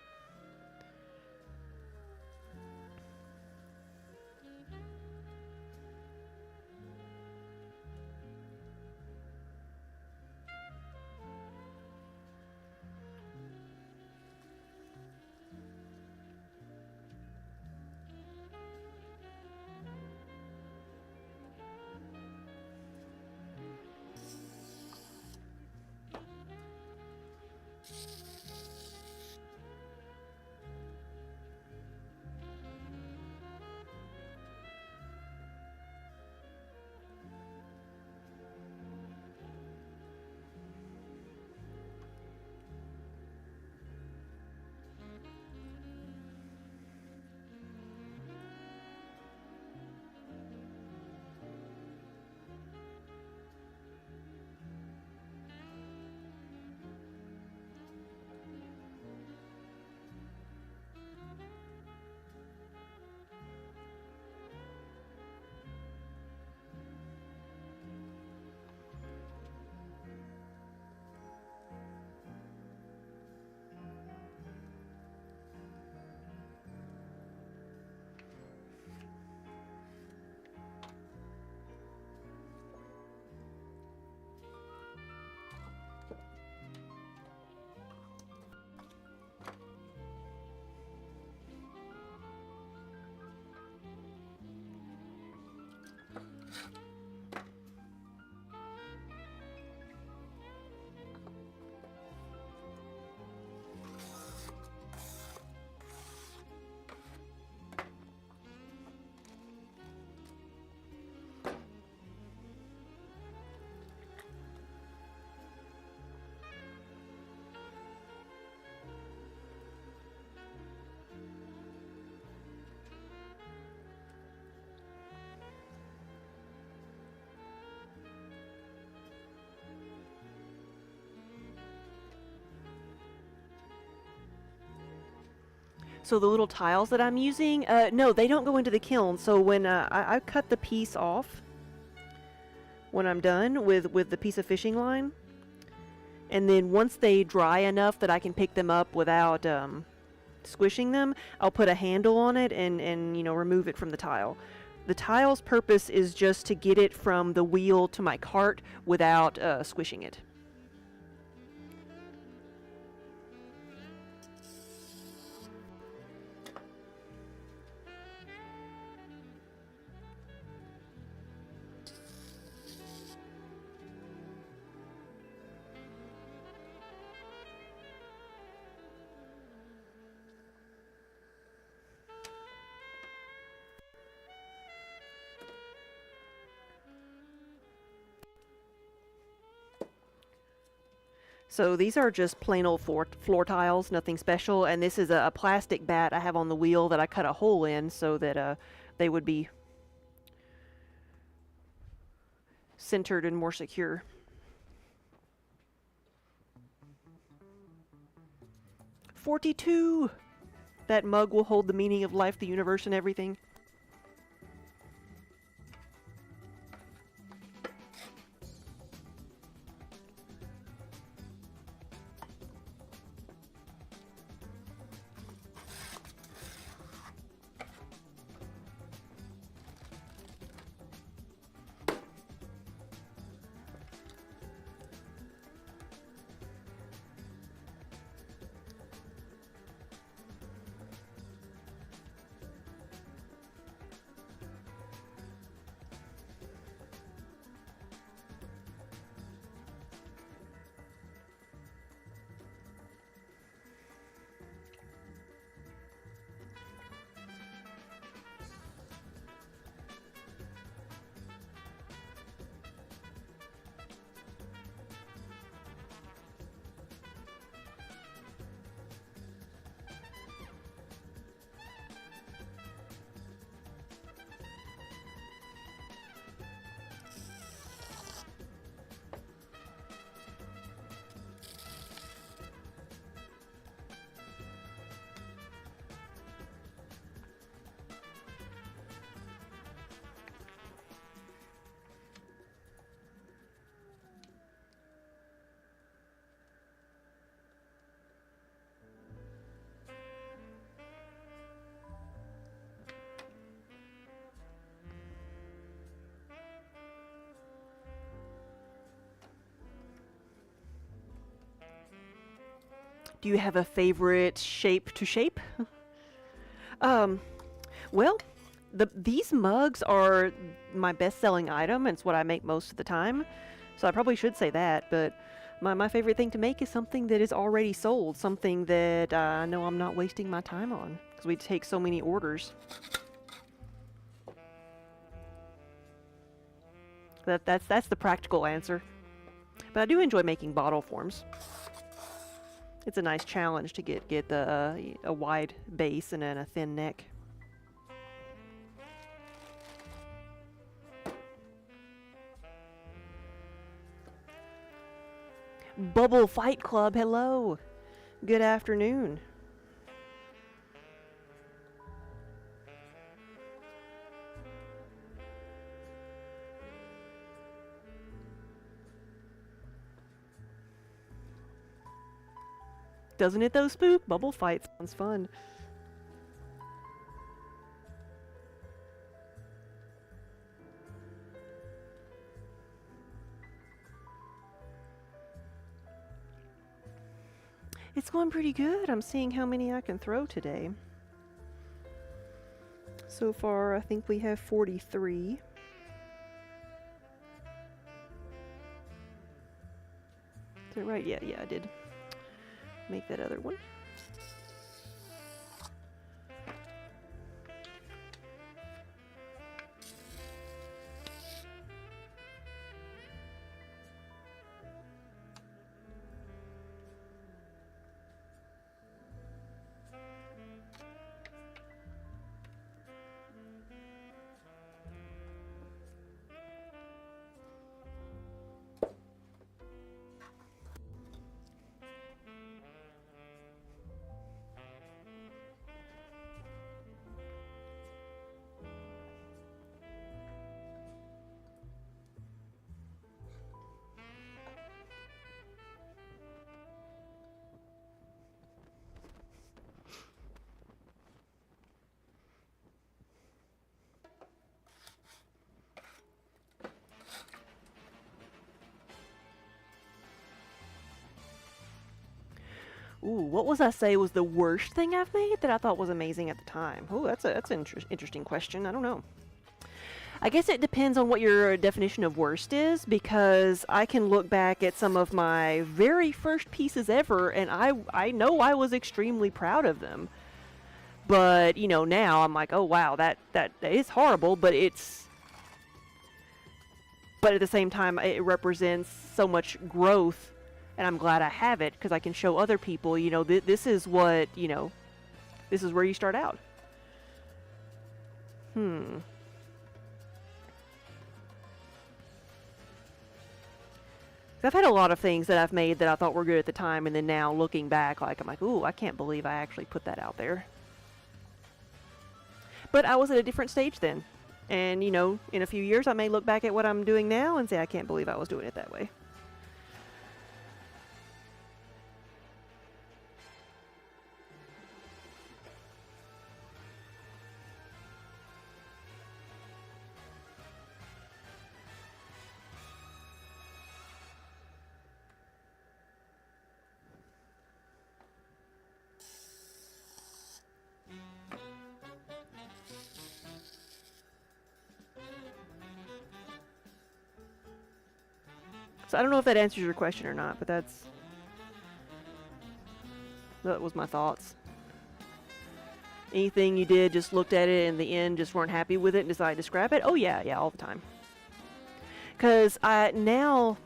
So the little tiles that I'm using, no, they don't go into the kiln. So when I cut the piece off, when I'm done with the piece of fishing line, and then once they dry enough that I can pick them up without squishing them, I'll put a handle on it and remove it from the tile. The tile's purpose is just to get it from the wheel to my cart without squishing it. So these are just plain old floor tiles, nothing special, and this is a plastic bat I have on the wheel that I cut a hole in so that they would be centered and more secure. $42! That mug will hold the meaning of life, the universe, and everything. Do you have a favorite shape to shape? Well, these mugs are my best-selling item, and it's what I make most of the time. So I probably should say that, but my favorite thing to make is something that is already sold, something that I know I'm not wasting my time on, because we take so many orders. That's the practical answer. But I do enjoy making bottle forms. It's a nice challenge to get a wide base and then a thin neck. Bubble Fight Club, hello. Good afternoon. Doesn't it though, Spook? Bubble fight sounds fun. It's going pretty good. I'm seeing how many I can throw today. So far, I think we have 43. Is that right? Yeah, I did. Make that other one. Ooh, what was I say was the worst thing I've made that I thought was amazing at the time? Ooh, that's an interesting question. I don't know. I guess it depends on what your definition of worst is, because I can look back at some of my very first pieces ever, and I know I was extremely proud of them. But, you know, now I'm like, oh wow, that is horrible, but at the same time, it represents so much growth. And I'm glad I have it, because I can show other people, you know, this is what, you know, this is where you start out. I've had a lot of things that I've made that I thought were good at the time, and then now looking back, like, I'm like, ooh, I can't believe I actually put that out there. But I was at a different stage then. And, you know, in a few years, I may look back at what I'm doing now and say, I can't believe I was doing it that way. So I don't know if that answers your question or not, but that was my thoughts. Anything you did, just looked at it in the end, just weren't happy with it and decided to scrap it? Oh yeah, all the time. Because now,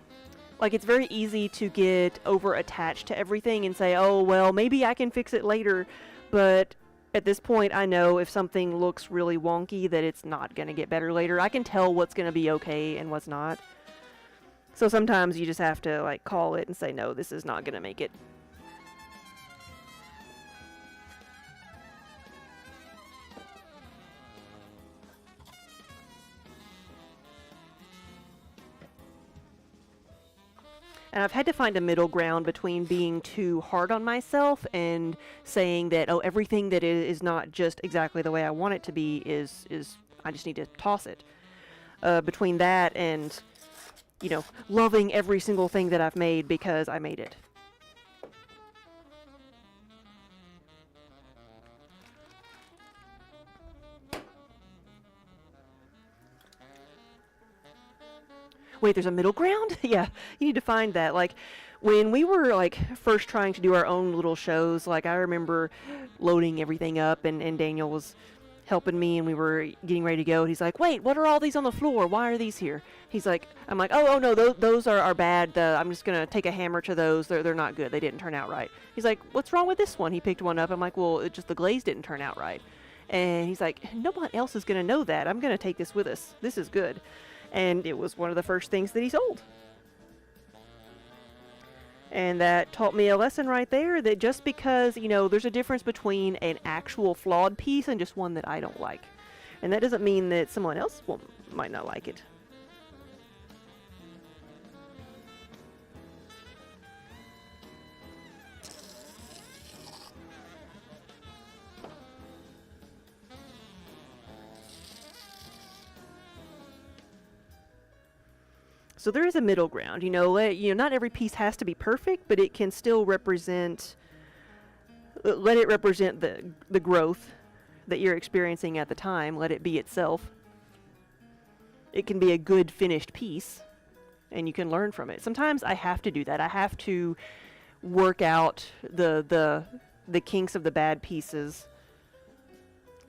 like, it's very easy to get over attached to everything and say, oh well, maybe I can fix it later. But at this point, I know if something looks really wonky that it's not going to get better later. I can tell what's going to be okay and what's not. So sometimes you just have to, like, call it and say, no, this is not going to make it. And I've had to find a middle ground between being too hard on myself and saying that, oh, everything that is not just exactly the way I want it to be is I just need to toss it. Between that and, you know, loving every single thing that I've made because I made it. Wait, there's a middle ground? Yeah, you need to find that. Like, when we were, like, first trying to do our own little shows, like, I remember loading everything up, and Daniel was helping me, and we were getting ready to go, and he's like, wait, what are all these on the floor? Why are these here? He's like, I'm like, oh no, those are bad. I'm just going to take a hammer to those. They're not good. They didn't turn out right. He's like, what's wrong with this one? He picked one up. I'm like, well, it just the glaze didn't turn out right. And he's like, no one else is going to know that. I'm going to take this with us. This is good. And it was one of the first things that he sold. And that taught me a lesson right there, that just because, you know, there's a difference between an actual flawed piece and just one that I don't like. And that doesn't mean that someone else might not like it. So there is a middle ground, you know, not every piece has to be perfect, but it can still represent, let it represent the growth that you're experiencing at the time. Let it be itself. It can be a good finished piece, and you can learn from it. Sometimes I have to do that. I have to work out the kinks of the bad pieces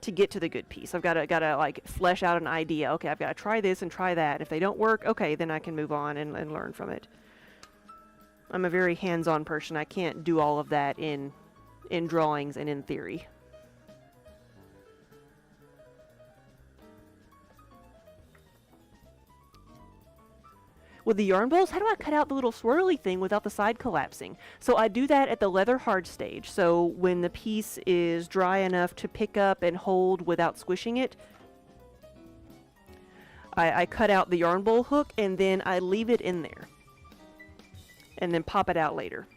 to get to the good piece. I've got to like flesh out an idea. Okay, I've got to try this and try that. If they don't work, okay, then I can move on and learn from it. I'm a very hands-on person. I can't do all of that in drawings and in theory. With the yarn bowls, how do I cut out the little swirly thing without the side collapsing? So I do that at the leather hard stage. So when the piece is dry enough to pick up and hold without squishing it, I cut out the yarn bowl hook and then I leave it in there. And then pop it out later.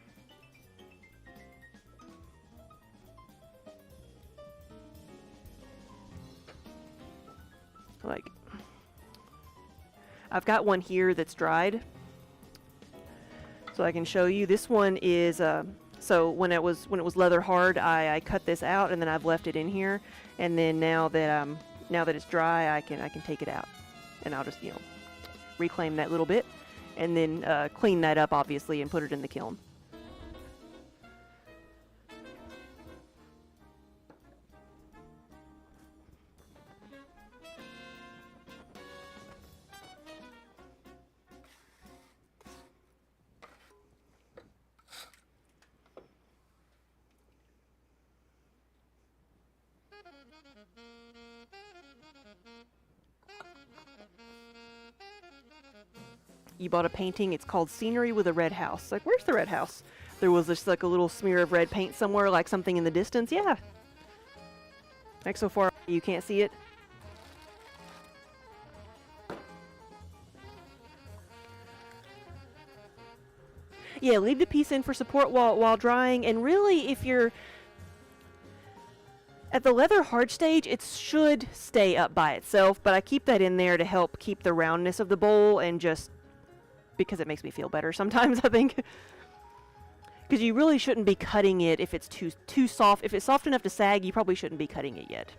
Like, I've got one here that's dried, so I can show you. This one is so when it was leather hard, I cut this out and then I've left it in here, and then now that it's dry, I can take it out, and I'll just, you know, reclaim that little bit, and then clean that up obviously and put it in the kiln. You bought a painting, it's called Scenery with a Red House. Like, where's the red house? There was just like a little smear of red paint somewhere, like something in the distance. Yeah. Like so far you can't see it. Yeah, leave the piece in for support while drying, and really if you're at the leather hard stage, it should stay up by itself, but I keep that in there to help keep the roundness of the bowl, and just because it makes me feel better sometimes, I think. Because you really shouldn't be cutting it if it's too soft. If it's soft enough to sag, you probably shouldn't be cutting it yet.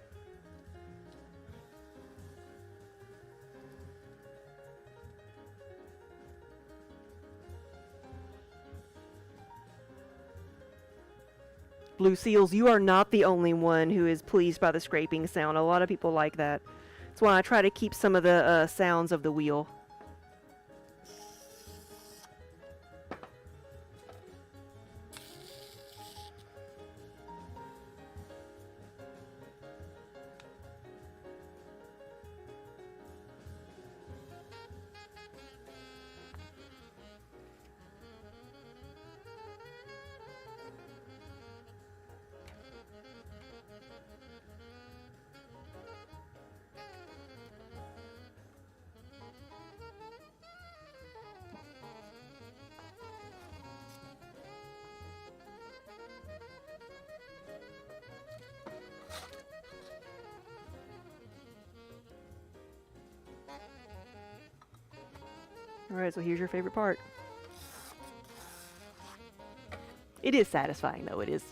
Blue Seals, you are not the only one who is pleased by the scraping sound. A lot of people like that. That's why I try to keep some of the sounds of the wheel. Alright, so here's your favorite part. It is satisfying, though, it is.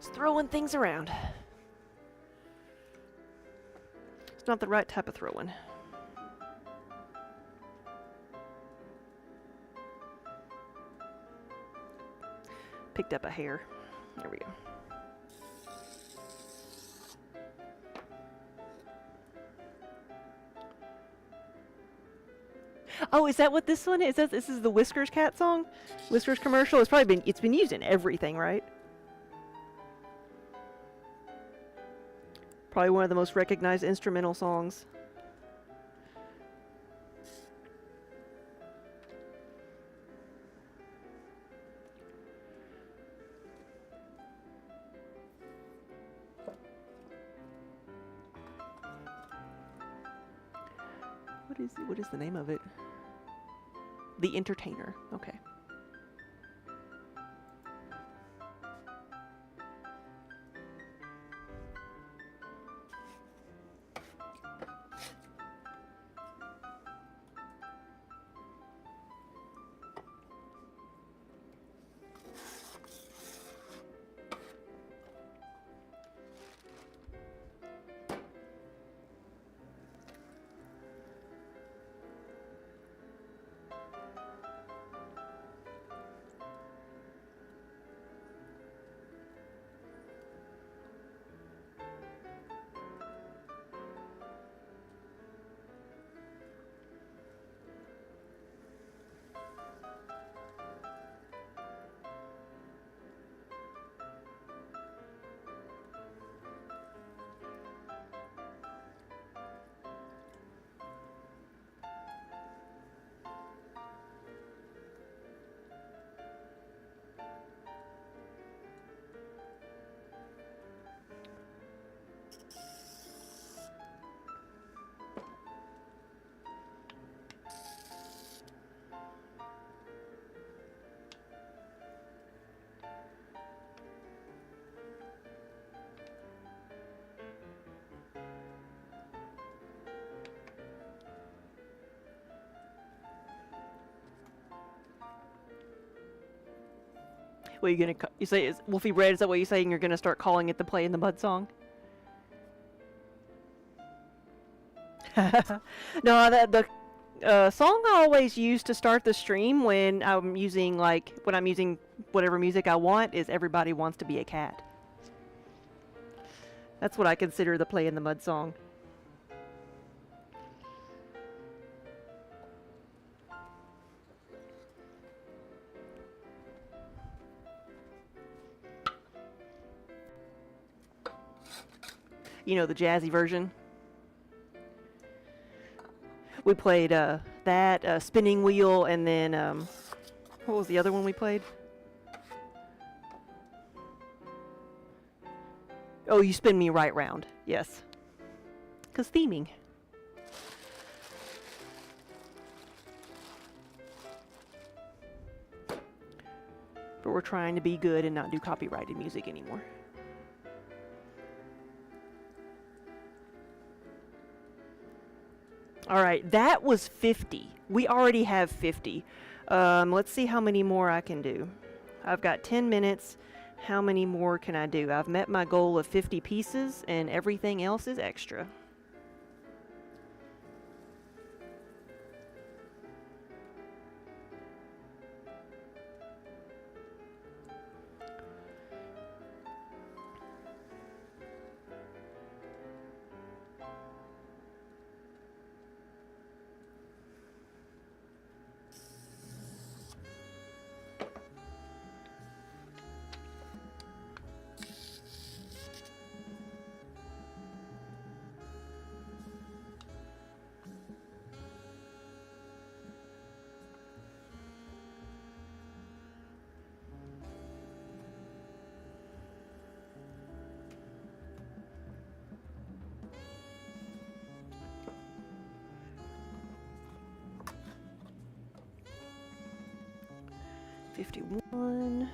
Just throwing things around. It's not the right type of throwing. Picked up a hair. There we go. Oh, is that what this one is? This is the Whiskers Cat song? Whiskers commercial? It's been used in everything, right? Probably one of the most recognized instrumental songs. What is the name of it? The Entertainer. Okay. What are you gonna? You say is Wolfie Bread? Is that what you're saying? You're gonna start calling it the Play in the Mud song? No, the song I always use to start the stream when I'm using whatever music I want is "Everybody Wants to Be a Cat." That's what I consider the Play in the Mud song. You know, the jazzy version. We played that, Spinning Wheel, and then, what was the other one we played? Oh, You Spin Me Right Round. Yes. 'Cause theming. But we're trying to be good and not do copyrighted music anymore. All right, that was 50. We already have 50. Let's see how many more I can do. I've got 10 minutes. How many more can I do? I've met my goal of 50 pieces, and everything else is extra. $51.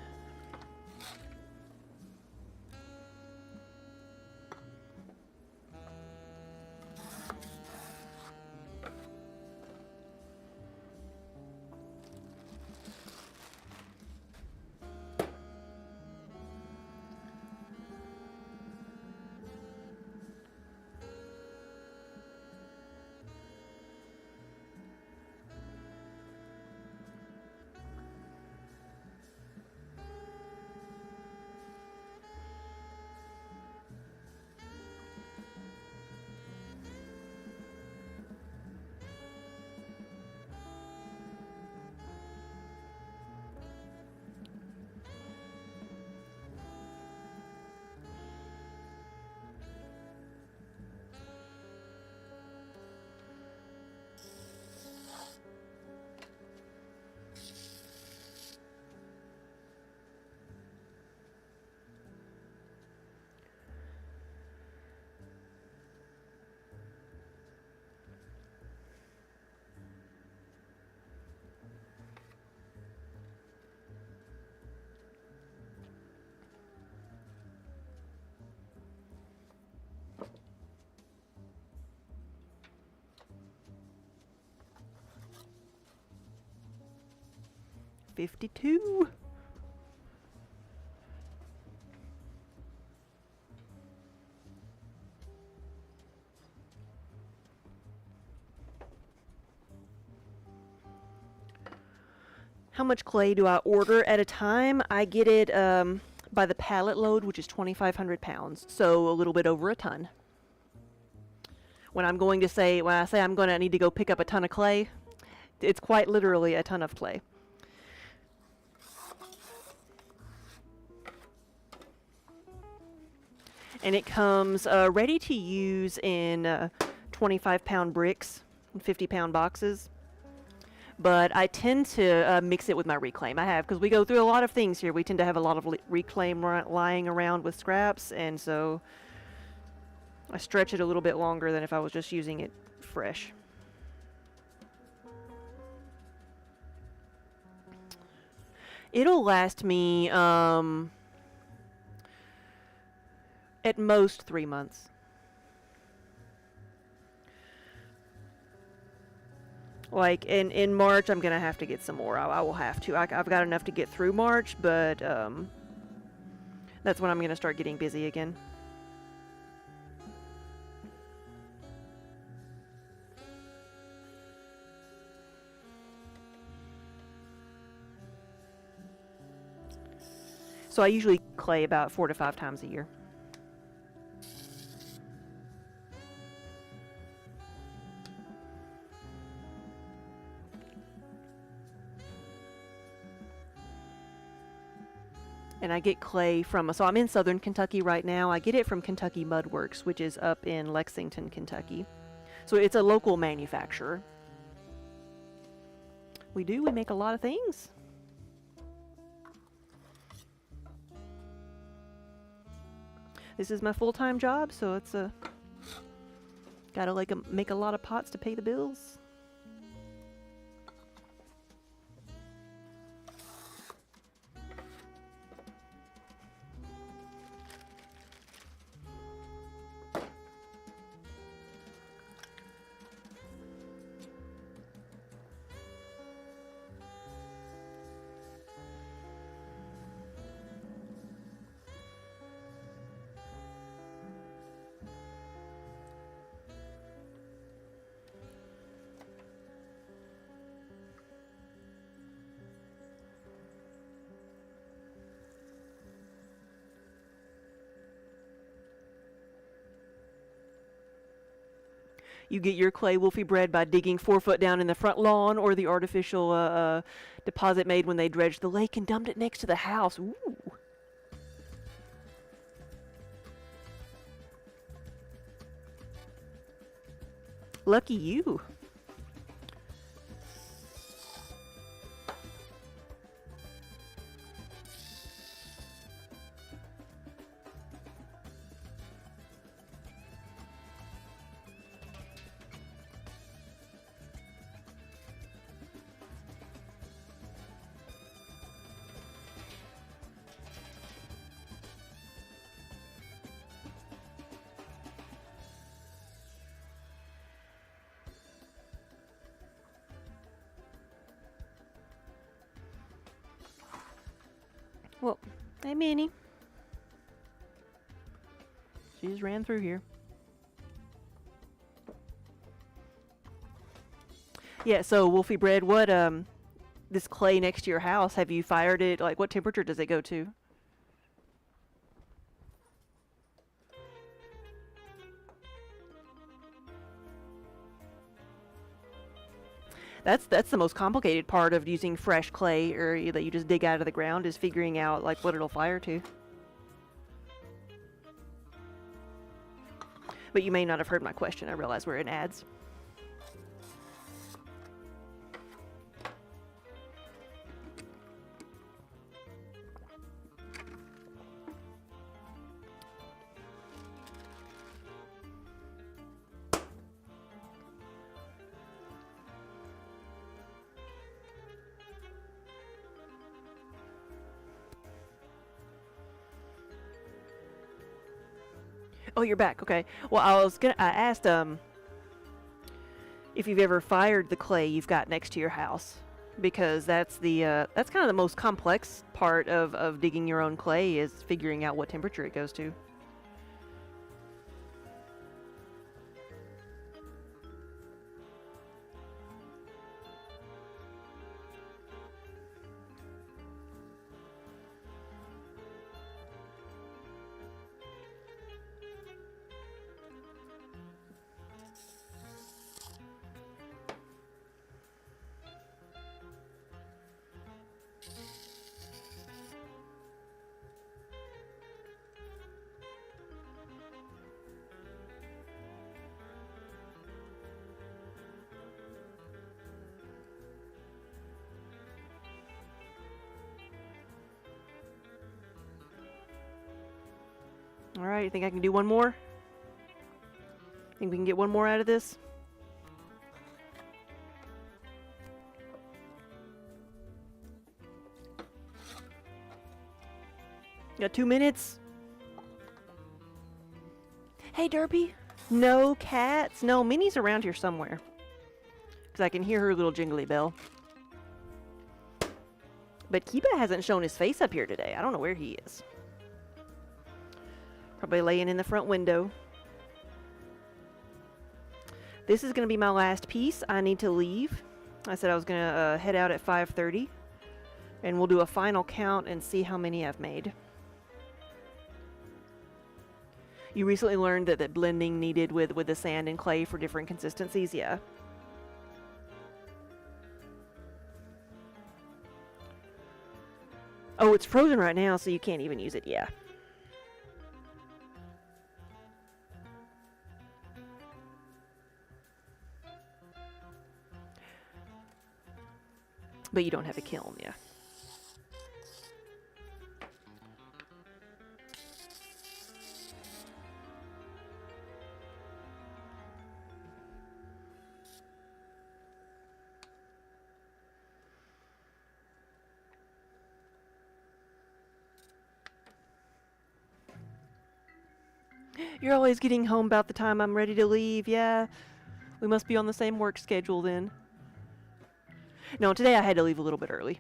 52. How much clay do I order at a time? I get it by the pallet load, which is 2,500 pounds, so a little bit over a ton. When I say I'm going to need to go pick up a ton of clay, it's quite literally a ton of clay. And it comes ready to use in 25-pound bricks and 50-pound boxes. But I tend to mix it with my reclaim. Because we go through a lot of things here. We tend to have a lot of reclaim lying around with scraps, and so I stretch it a little bit longer than if I was just using it fresh. It'll last me at most 3 months. Like, in March, I'm going to have to get some more. I will have to. I've got enough to get through March, but that's when I'm going to start getting busy again. So I usually clay about 4 to 5 times a year. And I get clay from, so I'm in southern Kentucky right now. I get it from Kentucky Mud Works, which is up in Lexington, Kentucky. So it's a local manufacturer. We make a lot of things. This is my full-time job, so it's gotta make a lot of pots to pay the bills. You get your clay Wolfie bread by digging 4 foot down in the front lawn, or the artificial deposit made when they dredged the lake and dumped it next to the house. Ooh. Lucky you. Well, hey Minnie. She just ran through here. Yeah, so Wolfie bread, what this clay next to your house, have you fired it? Like, what temperature does it go to? That's the most complicated part of using fresh clay, or that you just dig out of the ground, is figuring out like what it'll fire to. But you may not have heard my question. I realize we're in ads. Oh, you're back. Okay. Well, I asked if you've ever fired the clay you've got next to your house. because that's that's kind of the most complex part of digging your own clay, is figuring out what temperature it goes to. All right, you think I can do one more? Think we can get one more out of this? Got 2 minutes. Hey, Derpy. No cats. No, Minnie's around here somewhere. Because I can hear her little jingly bell. But Kiba hasn't shown his face up here today. I don't know where he is. Probably laying in the front window. This is going to be my last piece. I need to leave. I said I was going to head out at 5:30. And we'll do a final count and see how many I've made. You recently learned that blending needed with the sand and clay for different consistencies? Yeah. Oh, it's frozen right now, so you can't even use it. Yeah. But you don't have a kiln, yeah. You're always getting home about the time I'm ready to leave. Yeah, we must be on the same work schedule then. No, today I had to leave a little bit early.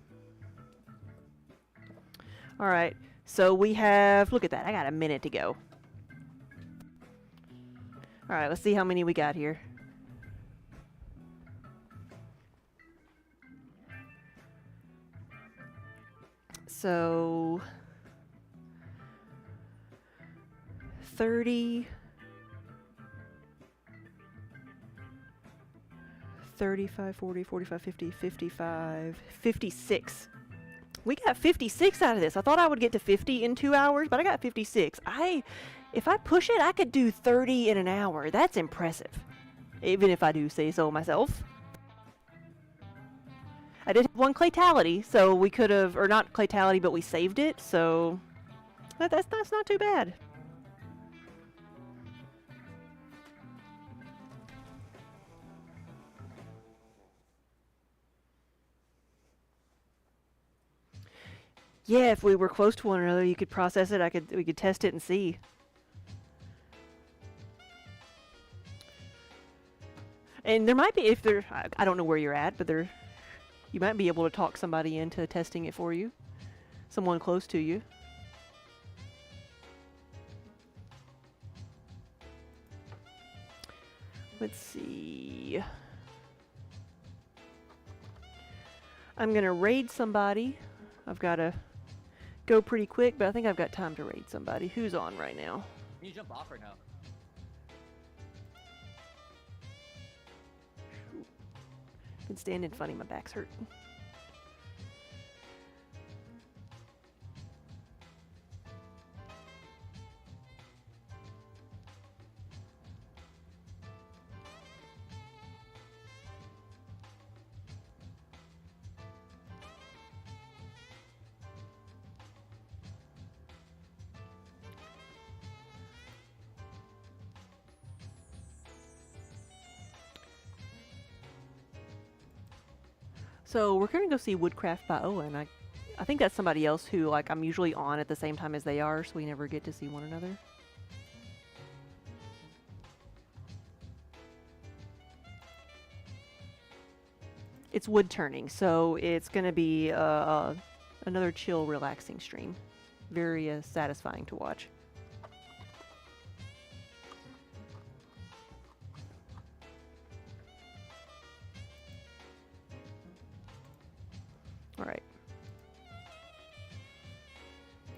All right, so we have, look at that, I got a minute to go. All right, let's see how many we got here. So 30, 35, 40, 45, 50, 55, 56. We got 56 out of this. I thought I would get to 50 in 2 hours, but I got 56. If I push it, I could do 30 in an hour. That's impressive, even if I do say so myself. I did have one claytality, so we could have, or not claytality, but we saved it, so that's not too bad. Yeah, if we were close to one another, you could process it. We could test it and see. And there might be, if there, I don't know where you're at, but you might be able to talk somebody into testing it for you. Someone close to you. Let's see. I'm gonna raid somebody. I've got to go pretty quick, but I think I've got time to raid somebody. Who's on right now? Can you jump off right now? Been standing funny, my back's hurt. So we're gonna go see Woodcraft by Owen. I think that's somebody else who, like, I'm usually on at the same time as they are, so we never get to see one another. it's wood turning, so it's going to be another chill, relaxing stream. Very satisfying to watch. All right.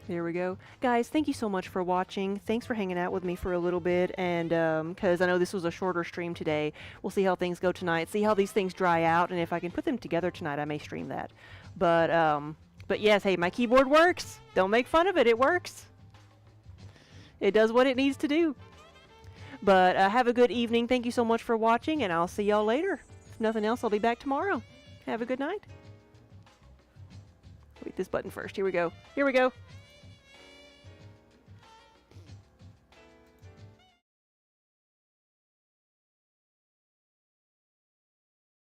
There we go. Guys, thank you so much for watching. Thanks for hanging out with me for a little bit. And because I know this was a shorter stream today, we'll see how things go tonight, see how these things dry out, and if I can put them together tonight, I may stream that. But yes, hey, my keyboard works. Don't make fun of it. It works. It does what it needs to do. But have a good evening. Thank you so much for watching, and I'll see y'all later. If nothing else, I'll be back tomorrow. Have a good night. Wait, this button first. Here we go. Here we go.